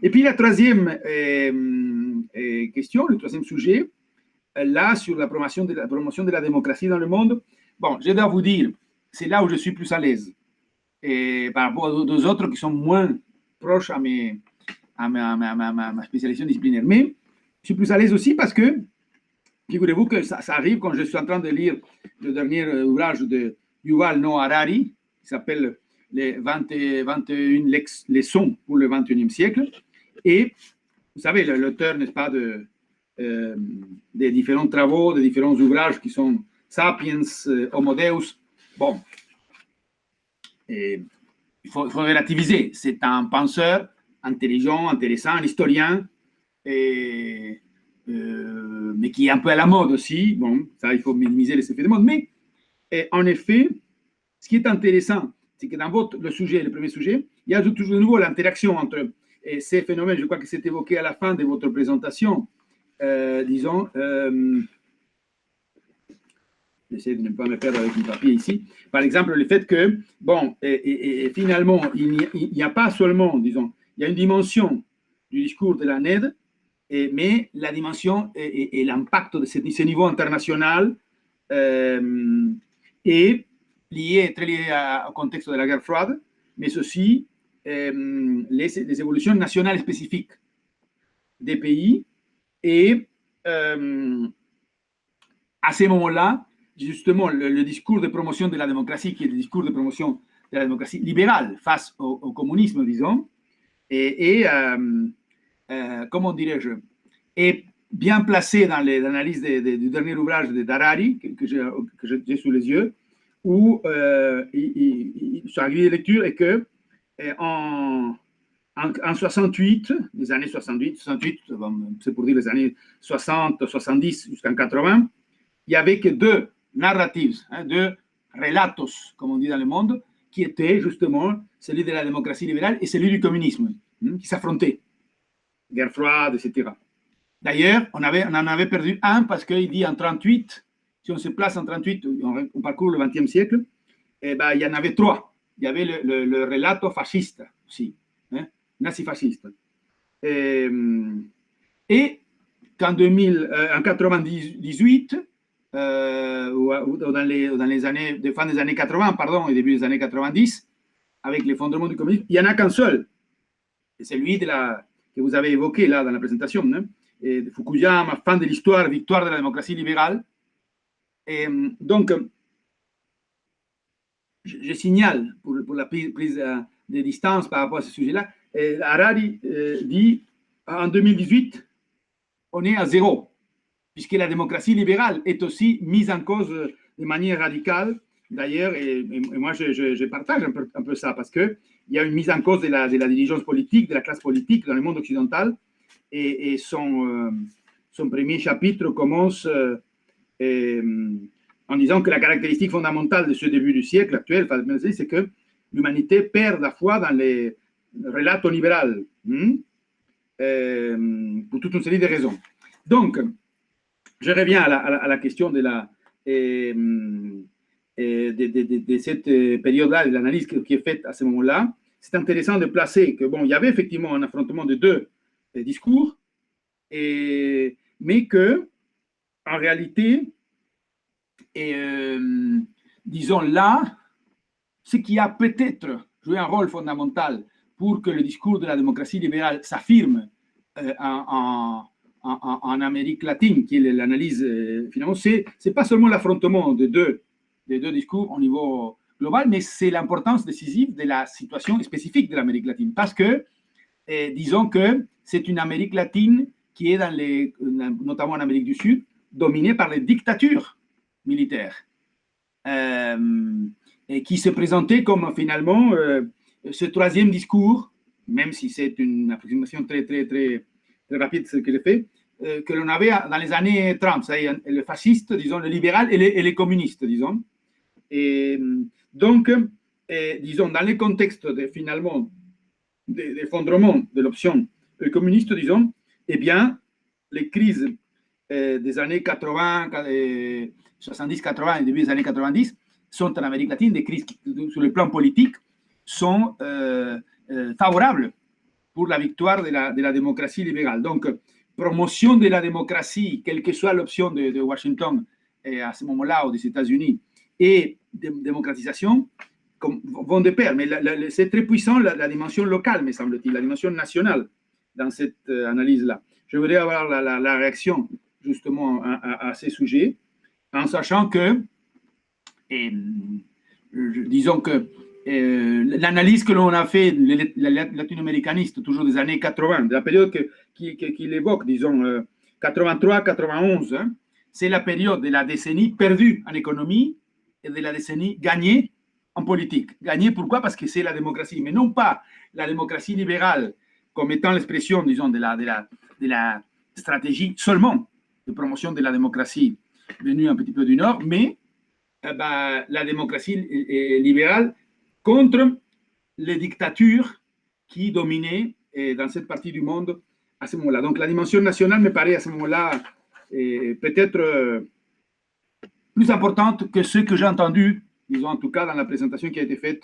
Et puis la troisième question, le troisième sujet, là, sur la promotion de la démocratie dans le monde. Bon, je dois vous dire, c'est là où je suis plus à l'aise. Et par rapport aux autres qui sont moins proches à ma spécialisation disciplinaire. Mais je suis plus à l'aise aussi parce que, figurez-vous que ça arrive quand je suis en train de lire le dernier ouvrage de Yuval Noah Harari, qui s'appelle les 21 leçons pour le 21e siècle. Et vous savez, l'auteur, n'est-ce pas, des différents travaux, des différents ouvrages qui sont Sapiens, Homo Deus. Bon, il faut relativiser. C'est un penseur intelligent, intéressant, un historien, mais qui est un peu à la mode aussi. Bon, ça, il faut minimiser les effets de mode. Mais en effet, ce qui est intéressant, c'est que dans le premier sujet, il y a toujours de nouveau l'interaction entre et ces phénomènes, je crois que c'est évoqué à la fin de votre présentation, disons, j'essaie de ne pas me perdre avec mon papier ici, par exemple, le fait que, bon, et finalement, il n'y a pas seulement, disons, il y a une dimension du discours de la NED, mais la dimension et l'impact de ce niveau international est très lié au contexte de la guerre froide, mais aussi les évolutions nationales spécifiques des pays. Et à ce moment-là, justement, le discours de promotion de la démocratie, qui est le discours de promotion de la démocratie libérale face au communisme, disons, comment dirais-je, est bien placé dans l'analyse du dernier ouvrage de Harari, que j'ai sous les yeux, où sa grille de lecture est que en 68, les années 68, c'est pour dire les années 60, 70 jusqu'en 80, il n'y avait que deux narratives, deux relatos, comme on dit dans le monde, qui étaient justement celui de la démocratie libérale et celui du communisme, qui s'affrontaient. Guerre froide, etc. D'ailleurs, on en avait perdu un parce qu'il dit en 38, si on se place en 38, on parcourt le XXe siècle, il y en avait trois. Il y avait le relato fasciste aussi, nazi-fasciste. Et qu'en 98, ou dans les années, fin des années 80, pardon, et début des années 90, avec l'effondrement du communisme, il n'y en a qu'un seul. C'est celui que vous avez évoqué là dans la présentation, de Fukuyama, fin de l'histoire, victoire de la démocratie libérale. Et donc, je signale pour la prise de distance par rapport à ce sujet-là, Harari dit en 2018, on est à zéro, puisque la démocratie libérale est aussi mise en cause de manière radicale. D'ailleurs, et moi je partage un peu ça, parce qu'il y a une mise en cause de la dirigeance politique, de la classe politique dans le monde occidental, et son premier chapitre commence en disant que la caractéristique fondamentale de ce début du siècle actuel, c'est que l'humanité perd la foi dans les relatos libéraux, pour toute une série de raisons. Donc, je reviens à la question de cette période-là, de l'analyse qui est faite à ce moment-là. C'est intéressant de placer que, bon, il y avait effectivement un affrontement de deux discours, mais que, en réalité, disons là, ce qui a peut-être joué un rôle fondamental pour que le discours de la démocratie libérale s'affirme en Amérique latine, qui est l'analyse finalement, c'est pas seulement l'affrontement des deux discours au niveau global, mais c'est l'importance décisive de la situation spécifique de l'Amérique latine, parce que disons que c'est une Amérique latine qui est notamment en Amérique du Sud, dominée par les dictatures militaires, et qui se présentait comme finalement ce troisième discours, même si c'est une approximation très, très, très, très rapide ce que j'ai fait, que l'on avait dans les années 30, c'est-à-dire le fasciste, disons, le libéral et les communistes, disons. Et donc, disons, dans le contexte finalement d'effondrement de l'option communiste, disons, eh bien, les crises des années 80, 70-80 et début des années 90 sont en Amérique latine, des crises qui, sur le plan politique, sont favorables pour la victoire de la démocratie libérale. Donc, promotion de la démocratie, quelle que soit l'option de Washington à ce moment-là ou des États-Unis, et démocratisation vont de pair. Mais c'est très puissant la dimension locale, me semble-t-il, la dimension nationale dans cette analyse-là. Je voudrais avoir la réaction justement à ces sujets, en sachant que, disons que l'analyse que l'on a fait, latino-américaniste, toujours des années 80, de la période qu'il évoque, disons 83-91, hein, c'est la période de la décennie perdue en économie et de la décennie gagnée en politique. Gagnée, pourquoi? Parce que c'est la démocratie, mais non pas la démocratie libérale comme étant l'expression, disons, de la stratégie seulement de promotion de la démocratie venue un petit peu du Nord, mais la démocratie libérale contre les dictatures qui dominaient dans cette partie du monde à ce moment-là. Donc, la dimension nationale me paraît à ce moment-là peut-être plus importante que ce que j'ai entendu, disons en tout cas dans la présentation qui a été faite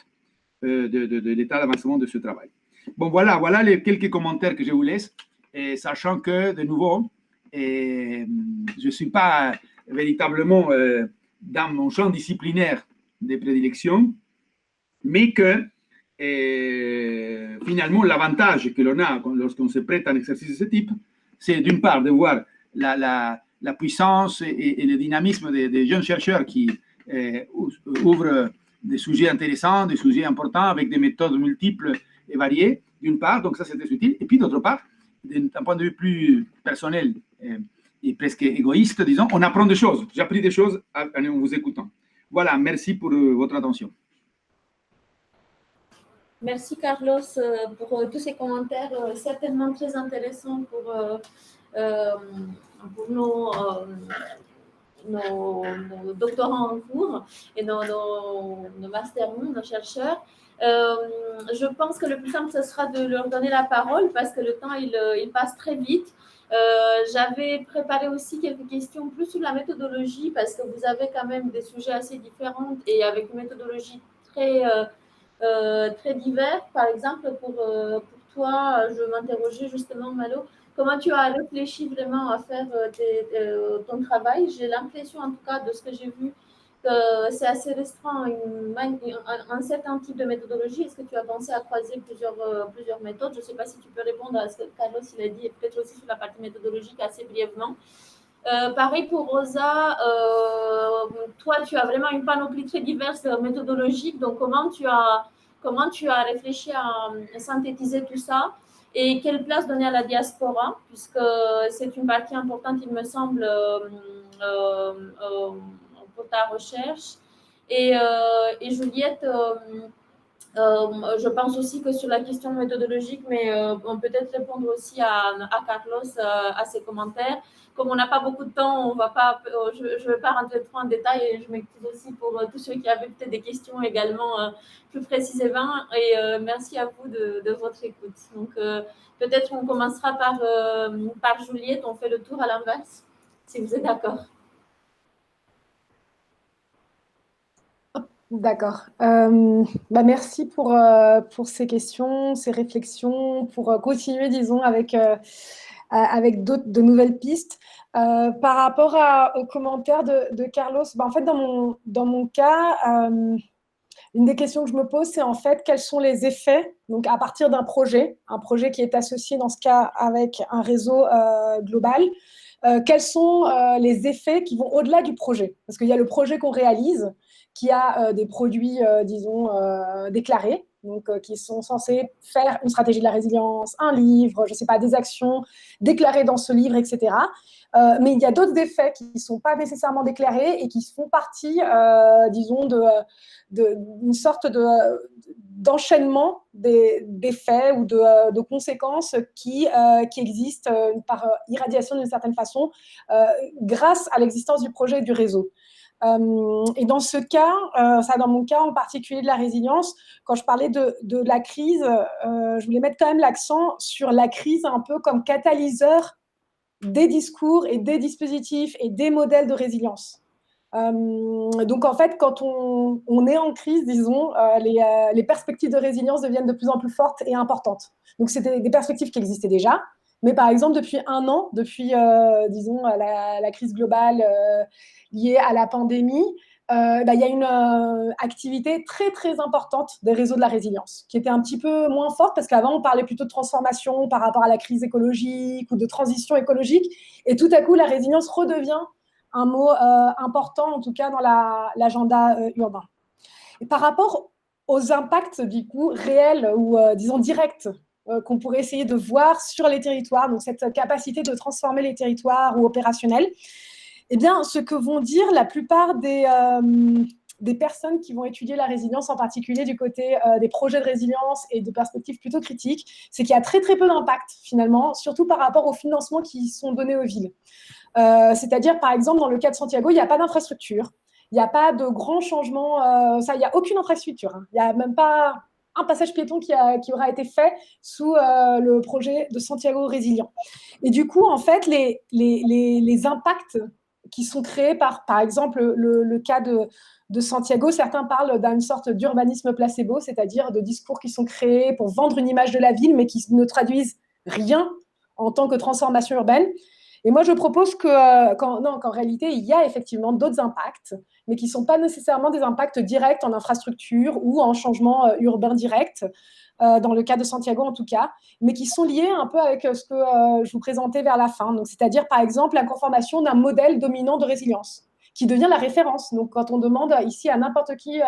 de l'état d'avancement de ce travail. Bon, voilà les quelques commentaires que je vous laisse, et sachant que, de nouveau, je ne suis pas véritablement dans mon champ disciplinaire de prédilection, mais que finalement, l'avantage que l'on a lorsqu'on se prête à un exercice de ce type, c'est d'une part de voir la puissance et le dynamisme des jeunes chercheurs qui ouvrent des sujets intéressants, des sujets importants avec des méthodes multiples et variées, d'une part, donc ça c'était utile, et puis d'autre part, d'un point de vue plus personnel et presque égoïste, disons, on apprend des choses. J'ai appris des choses en vous écoutant. Voilà, merci pour votre attention. Merci Carlos pour tous ces commentaires certainement très intéressants pour nos doctorants en cours et nos masterons, nos chercheurs. Je pense que le plus simple, ce sera de leur donner la parole parce que le temps, il passe très vite. J'avais préparé aussi quelques questions plus sur la méthodologie parce que vous avez quand même des sujets assez différents et avec une méthodologie très divers. Par exemple, pour toi, je m'interrogeais justement, Malo, comment tu as réfléchi vraiment à faire ton travail? J'ai l'impression, en tout cas, de ce que j'ai vu, que c'est assez restreint, un certain type de méthodologie. Est-ce que tu as pensé à croiser plusieurs méthodes? Je ne sais pas si tu peux répondre à ce que Carlos il a dit, et peut-être aussi sur la partie méthodologique assez brièvement. Pareil pour Rosa, toi, tu as vraiment une panoplie très diverse méthodologique. Donc, comment tu as réfléchi à synthétiser tout ça et quelle place donner à la diaspora, puisque c'est une partie importante, il me semble, pour ta recherche. Et Juliette, je pense aussi que sur la question méthodologique, mais on peut peut-être répondre aussi à Carlos, à ses commentaires. Comme on n'a pas beaucoup de temps, on va pas, je ne vais pas rentrer trop en détail et je m'excuse aussi pour tous ceux qui avaient peut-être des questions également plus précisément. Et merci à vous de votre écoute. Donc, peut-être on commencera par Juliette, on fait le tour à l'inverse, si vous êtes d'accord. D'accord. Merci pour ces questions, ces réflexions, pour continuer, disons, avec de nouvelles pistes. Par rapport aux commentaires de Carlos, en fait, dans mon cas, une des questions que je me pose, c'est en fait quels sont les effets, donc à partir d'un projet qui est associé dans ce cas avec un réseau global, quels sont les effets qui vont au-delà du projet? Parce qu'il y a le projet qu'on réalise, qui a des produits, disons, déclarés, donc qui sont censés faire une stratégie de la résilience, un livre, je ne sais pas, des actions déclarées dans ce livre, etc. Mais il y a d'autres effets qui ne sont pas nécessairement déclarés et qui font partie, disons, d'une sorte d'enchaînement d'effets ou de conséquences qui existent par irradiation d'une certaine façon grâce à l'existence du projet et du réseau. Et dans ce cas, dans mon cas en particulier de la résilience, quand je parlais de la crise, je voulais mettre quand même l'accent sur la crise un peu comme catalyseur des discours et des dispositifs et des modèles de résilience. Donc en fait, quand on est en crise, disons, les perspectives de résilience deviennent de plus en plus fortes et importantes. Donc c'était des perspectives qui existaient déjà, mais par exemple depuis un an, depuis disons la crise globale liée à la pandémie, il y a une activité très très importante des réseaux de la résilience, qui était un petit peu moins forte parce qu'avant on parlait plutôt de transformation par rapport à la crise écologique ou de transition écologique, et tout à coup la résilience redevient un mot important, en tout cas dans l'agenda urbain. Et par rapport aux impacts du coup réels ou disons directs qu'on pourrait essayer de voir sur les territoires, donc cette capacité de transformer les territoires ou opérationnels, eh bien, ce que vont dire la plupart des personnes qui vont étudier la résilience, en particulier du côté des projets de résilience et de perspectives plutôt critiques, c'est qu'il y a très très peu d'impact finalement, surtout par rapport aux financements qui sont donnés aux villes. C'est-à-dire, par exemple, dans le cas de Santiago, il n'y a pas d'infrastructure, il n'y a pas de grands changements, il n'y a aucune infrastructure, hein. Il n'y a même pas un passage piéton qui aura été fait sous le projet de Santiago Résilient. Et du coup, en fait, les impacts qui sont créés par exemple, le cas de Santiago, certains parlent d'une sorte d'urbanisme placebo, c'est-à-dire de discours qui sont créés pour vendre une image de la ville, mais qui ne traduisent rien en tant que transformation urbaine. Et moi, je propose qu'en réalité, il y a effectivement d'autres impacts, mais qui ne sont pas nécessairement des impacts directs en infrastructure ou en changement urbain direct, dans le cas de Santiago en tout cas, mais qui sont liés un peu avec ce que je vous présentais vers la fin. Donc, c'est-à-dire, par exemple, la conformation d'un modèle dominant de résilience qui devient la référence. Donc, quand on demande ici à n'importe qui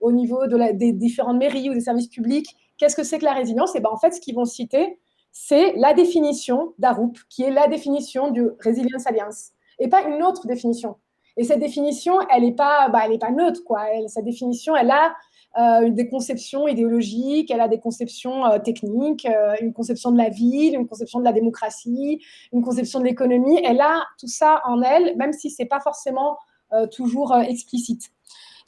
au niveau des différentes mairies ou des services publics, qu'est-ce que c'est que la résilience? Et ben, en fait, ce qu'ils vont citer, c'est la définition d'Arup, qui est la définition du Resilience Alliance, et pas une autre définition. Et cette définition, elle n'est pas neutre, quoi. Sa définition, elle a des conceptions idéologiques, elle a des conceptions techniques, une conception de la ville, une conception de la démocratie, une conception de l'économie. Elle a tout ça en elle, même si ce n'est pas forcément toujours explicite.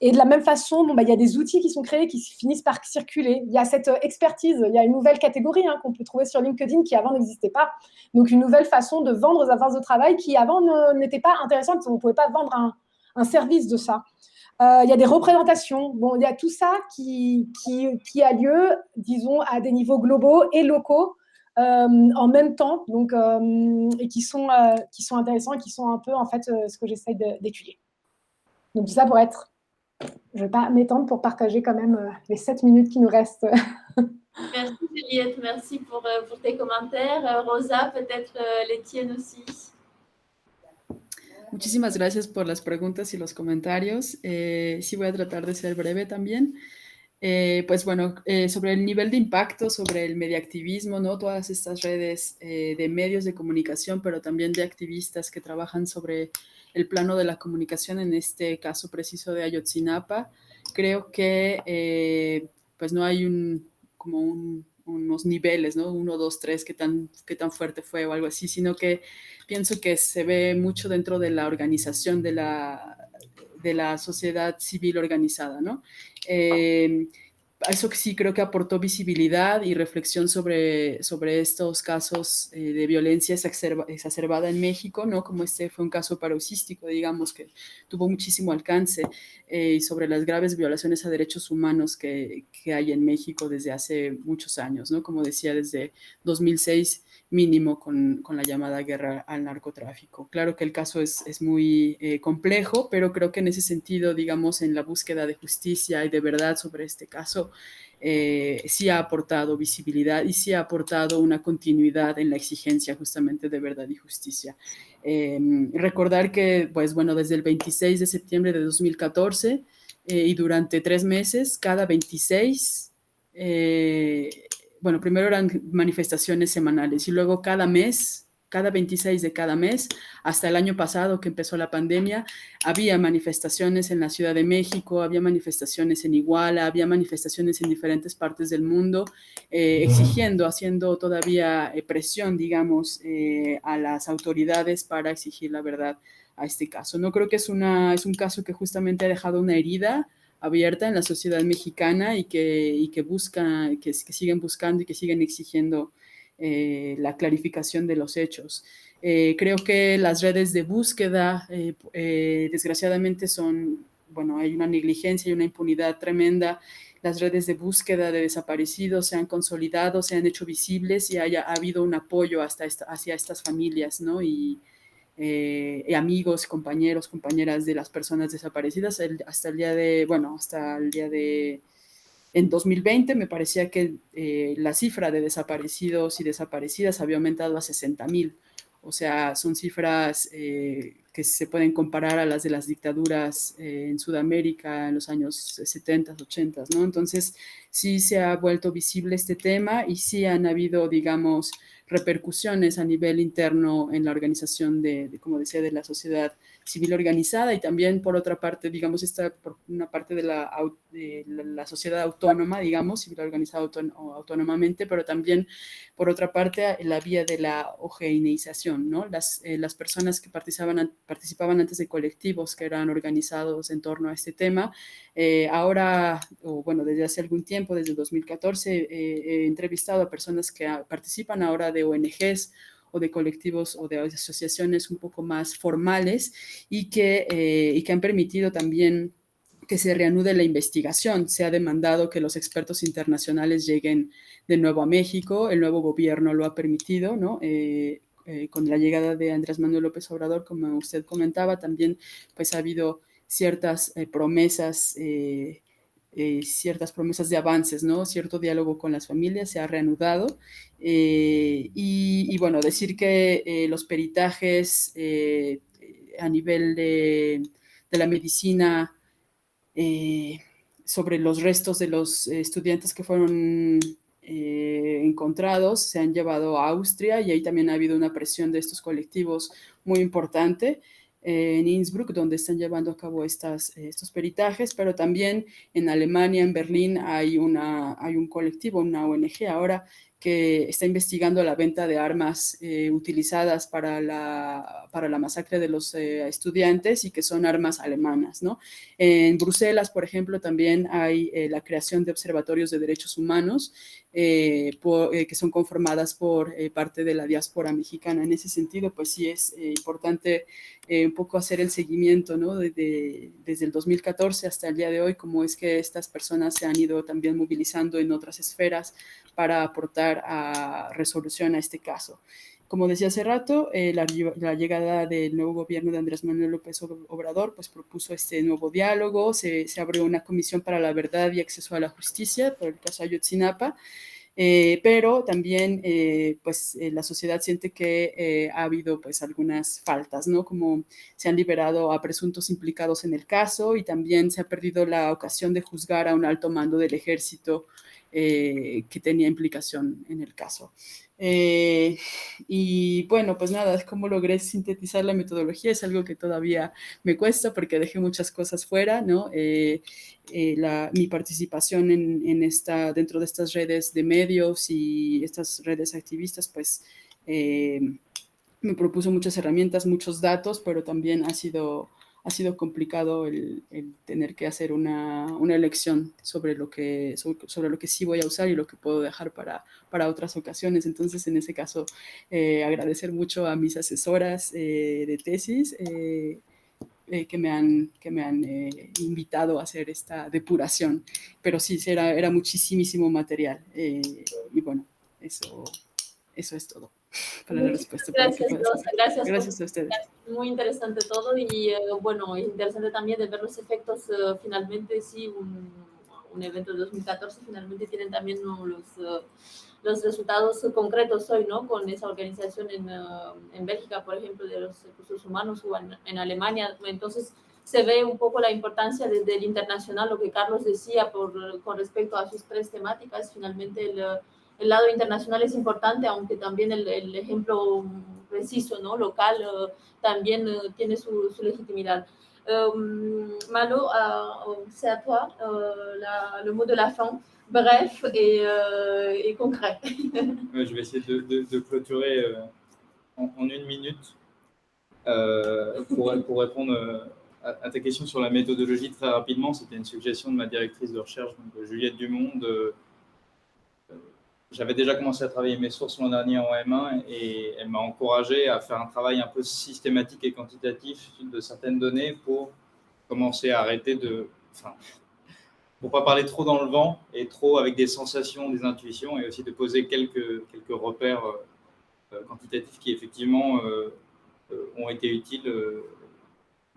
Et de la même façon, il y a des outils qui sont créés qui finissent par circuler. Il y a cette expertise, il y a une nouvelle catégorie qu'on peut trouver sur LinkedIn qui avant n'existait pas. Donc une nouvelle façon de vendre aux agences de travail qui avant n'était pas intéressante. On ne pouvait pas vendre un service de ça. Il y a des représentations. Bon, il y a tout ça qui a lieu, disons, à des niveaux globaux et locaux en même temps, donc, et qui sont intéressants et qui sont un peu, en fait, ce que j'essaie d'étudier. Donc, tout ça pour être... Je ne vais pas m'étendre pour partager quand même les 7 minutes qui nous restent. Merci Juliette, merci pour tes commentaires. Rosa, peut-être les tiennes aussi. Muchísimas gracias por las preguntas y los comentarios. Sí voy a tratar de ser breve también. Pues bueno, sobre el nivel de impacto, sobre el mediactivismo, ¿no? Todas estas redes de medios de comunicación, pero también de activistas que trabajan sobre el plano de la comunicación, en este caso preciso de Ayotzinapa, creo que pues no hay unos niveles, ¿no? 1, 2, 3, qué tan fuerte fue o algo así, sino que pienso que se ve mucho dentro de la organización de la sociedad civil organizada, ¿no? Eso sí creo que aportó visibilidad y reflexión sobre estos casos de violencia exacerbada en México, ¿no? Como este fue un caso paroxístico, digamos, que tuvo muchísimo alcance, y sobre las graves violaciones a derechos humanos que hay en México desde hace muchos años, ¿no? Como decía, desde 2006 mínimo con la llamada guerra al narcotráfico. Claro que el caso es muy complejo, pero creo que en ese sentido, digamos, en la búsqueda de justicia y de verdad sobre este caso, sí ha aportado visibilidad y sí ha aportado una continuidad en la exigencia justamente de verdad y justicia. Recordar que, pues bueno, desde el 26 de septiembre de 2014 y durante 3 meses, cada 26... bueno, primero eran manifestaciones semanales y luego cada mes, cada 26 de cada mes, hasta el año pasado que empezó la pandemia, había manifestaciones en la Ciudad de México, había manifestaciones en Iguala, había manifestaciones en diferentes partes del mundo, exigiendo, haciendo todavía presión, digamos, a las autoridades para exigir la verdad a este caso. No creo que es un caso que justamente ha dejado una herida abierta en la sociedad mexicana y que siguen buscando y que siguen exigiendo la clarificación de los hechos. Creo que las redes de búsqueda, desgraciadamente hay una negligencia y una impunidad tremenda. Las redes de búsqueda de desaparecidos se han consolidado, se han hecho visibles y ha habido un apoyo hacia estas familias, ¿no? Y amigos, compañeros, compañeras de las personas desaparecidas hasta el día de en 2020 me parecía que la cifra de desaparecidos y desaparecidas había aumentado a 60,000. O sea, son cifras que se pueden comparar a las de las dictaduras en Sudamérica en los años 70, 80, ¿no? Entonces, sí se ha vuelto visible este tema y sí han habido, digamos, repercusiones a nivel interno en la organización como decía, de la sociedad civil organizada, y también por otra parte, digamos, por una parte de la sociedad autónoma, digamos, civil organizada autónomamente, pero también por otra parte la vía de la homogeneización, ¿no? Las personas que participaban antes de colectivos que eran organizados en torno a este tema, ahora, o bueno, desde hace algún tiempo, desde 2014, he entrevistado a personas que participan ahora de ONGs o de colectivos o de asociaciones un poco más formales y que han permitido también que se reanude la investigación. Se ha demandado que los expertos internacionales lleguen de nuevo a México, el nuevo gobierno lo ha permitido, ¿no? Con la llegada de Andrés Manuel López Obrador, como usted comentaba, también pues ha habido ciertas promesas de avances, ¿no? Cierto diálogo con las familias se ha reanudado. Y bueno, decir que los peritajes a nivel de la medicina sobre los restos de los estudiantes que fueron encontrados se han llevado a Austria, y ahí también ha habido una presión de estos colectivos muy importante en Innsbruck, donde están llevando a cabo estos peritajes, pero también en Alemania, en Berlín, hay un colectivo, una ONG ahora, que está investigando la venta de armas utilizadas para la masacre de los estudiantes, y que son armas alemanas, ¿no? En Bruselas, por ejemplo, también hay la creación de observatorios de derechos humanos que son conformadas por parte de la diáspora mexicana. En ese sentido, pues sí es importante un poco hacer el seguimiento, ¿no? Desde el 2014 hasta el día de hoy, cómo es que estas personas se han ido también movilizando en otras esferas para aportar a resolución a este caso. Como decía hace rato, la llegada del nuevo gobierno de Andrés Manuel López Obrador pues propuso este nuevo diálogo, se abrió una comisión para la verdad y acceso a la justicia por el caso Ayotzinapa, pero también la sociedad siente que ha habido pues algunas faltas, ¿no? Como se han liberado a presuntos implicados en el caso, y también se ha perdido la ocasión de juzgar a un alto mando del ejército que tenía implicación en el caso. Y bueno, pues nada, cómo logré sintetizar la metodología es algo que todavía me cuesta porque dejé muchas cosas fuera, ¿no? Mi participación dentro de estas redes de medios y estas redes activistas, pues me propuso muchas herramientas, muchos datos, pero también ha sido complicado el tener que hacer una elección sobre lo que sí voy a usar y lo que puedo dejar para otras ocasiones. Entonces, en ese caso, agradecer mucho a mis asesoras de tesis que me han invitado a hacer esta depuración. Pero sí, era muchísimo material. Y bueno, eso es todo para la respuesta. Gracias, Rosa, gracias a ustedes. Muy interesante todo, y bueno, interesante también de ver los efectos. Finalmente, sí, un evento de 2014 finalmente tienen también los resultados concretos hoy, ¿no? Con esa organización en Bélgica, por ejemplo, de los recursos humanos, o en Alemania. Entonces, se ve un poco la importancia desde el internacional, lo que Carlos decía con respecto a sus tres temáticas. Finalmente, el lado internacional es importante, aunque también el ejemplo preciso, ¿no? Local, también tiene su legitimidad. Malo, c'est à toi le mot de la fin, bref et concret. Je vais essayer de clôturer en 1 minute pour répondre à ta question sur la méthodologie très rapidement. C'était une suggestion de ma directrice de recherche, donc Juliette Dumond. J'avais déjà commencé à travailler mes sources l'an dernier en M1, et elle m'a encouragé à faire un travail un peu systématique et quantitatif de certaines données pour commencer à arrêter pour pas parler trop dans le vent et trop avec des sensations, des intuitions, et aussi de poser quelques repères quantitatifs qui effectivement ont été utiles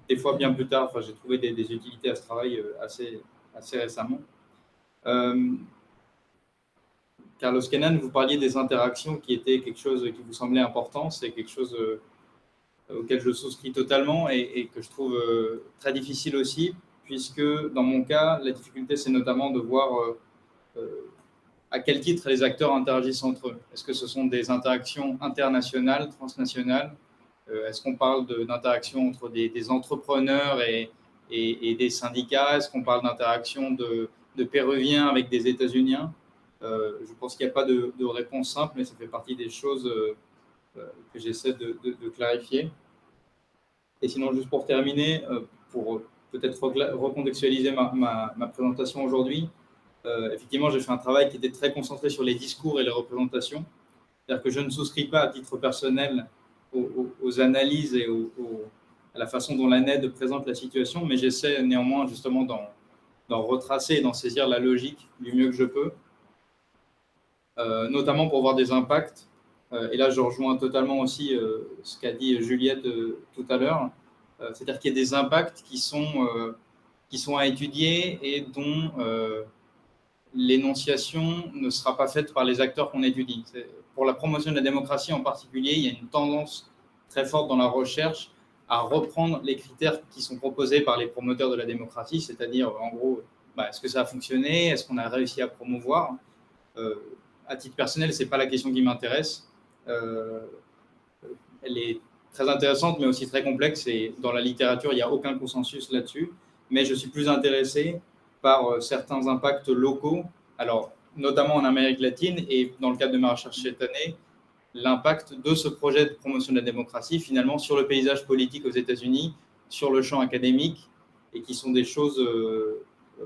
des fois bien plus tard. Enfin, j'ai trouvé des utilités à ce travail assez récemment. Carlos Kenan, vous parliez des interactions qui étaient quelque chose qui vous semblait important. C'est quelque chose auquel je souscris totalement et que je trouve très difficile aussi, puisque dans mon cas, la difficulté, c'est notamment de voir à quel titre les acteurs interagissent entre eux. Est-ce que ce sont des interactions internationales, transnationales? Est-ce qu'on parle d'interactions entre des entrepreneurs et des syndicats? Est-ce qu'on parle d'interactions de Péruviens avec des États-Uniens? Je pense qu'il n'y a pas de réponse simple, mais ça fait partie des choses que j'essaie de clarifier. Et sinon, juste pour terminer, pour peut-être recontextualiser ma présentation aujourd'hui, effectivement, j'ai fait un travail qui était très concentré sur les discours et les représentations. C'est-à-dire que je ne souscris pas à titre personnel aux analyses et à la façon dont l'ANED présente la situation, mais j'essaie néanmoins justement d'en retracer et d'en saisir la logique du mieux que je peux, notamment pour voir des impacts. Et là, je rejoins totalement aussi ce qu'a dit Juliette tout à l'heure, c'est-à-dire qu'il y a des impacts qui sont à étudier et dont l'énonciation ne sera pas faite par les acteurs qu'on étudie. Pour la promotion de la démocratie en particulier, il y a une tendance très forte dans la recherche à reprendre les critères qui sont proposés par les promoteurs de la démocratie, c'est-à-dire, en gros, est-ce que ça a fonctionné? Est-ce qu'on a réussi à promouvoir? À titre personnel, ce n'est pas la question qui m'intéresse. Elle est très intéressante, mais aussi très complexe, et dans la littérature, il n'y a aucun consensus là-dessus. Mais je suis plus intéressé par certains impacts locaux, alors notamment en Amérique latine, et dans le cadre de ma recherche cette année, l'impact de ce projet de promotion de la démocratie, finalement, sur le paysage politique aux États-Unis, sur le champ académique, et qui sont des choses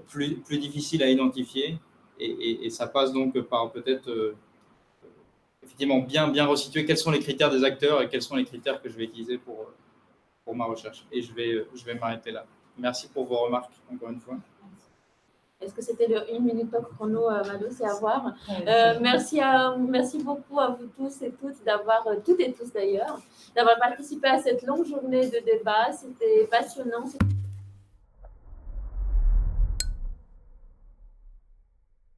plus difficiles à identifier. Et ça passe donc par peut-être effectivement bien resituer quels sont les critères des acteurs et quels sont les critères que je vais utiliser pour ma recherche. Et je vais m'arrêter là. Merci pour vos remarques, encore une fois. Est-ce que c'était le 1 minute top chrono, Mado? C'est à voir. Merci beaucoup à vous tous et toutes toutes et tous d'ailleurs, d'avoir participé à cette longue journée de débat. C'était passionnant.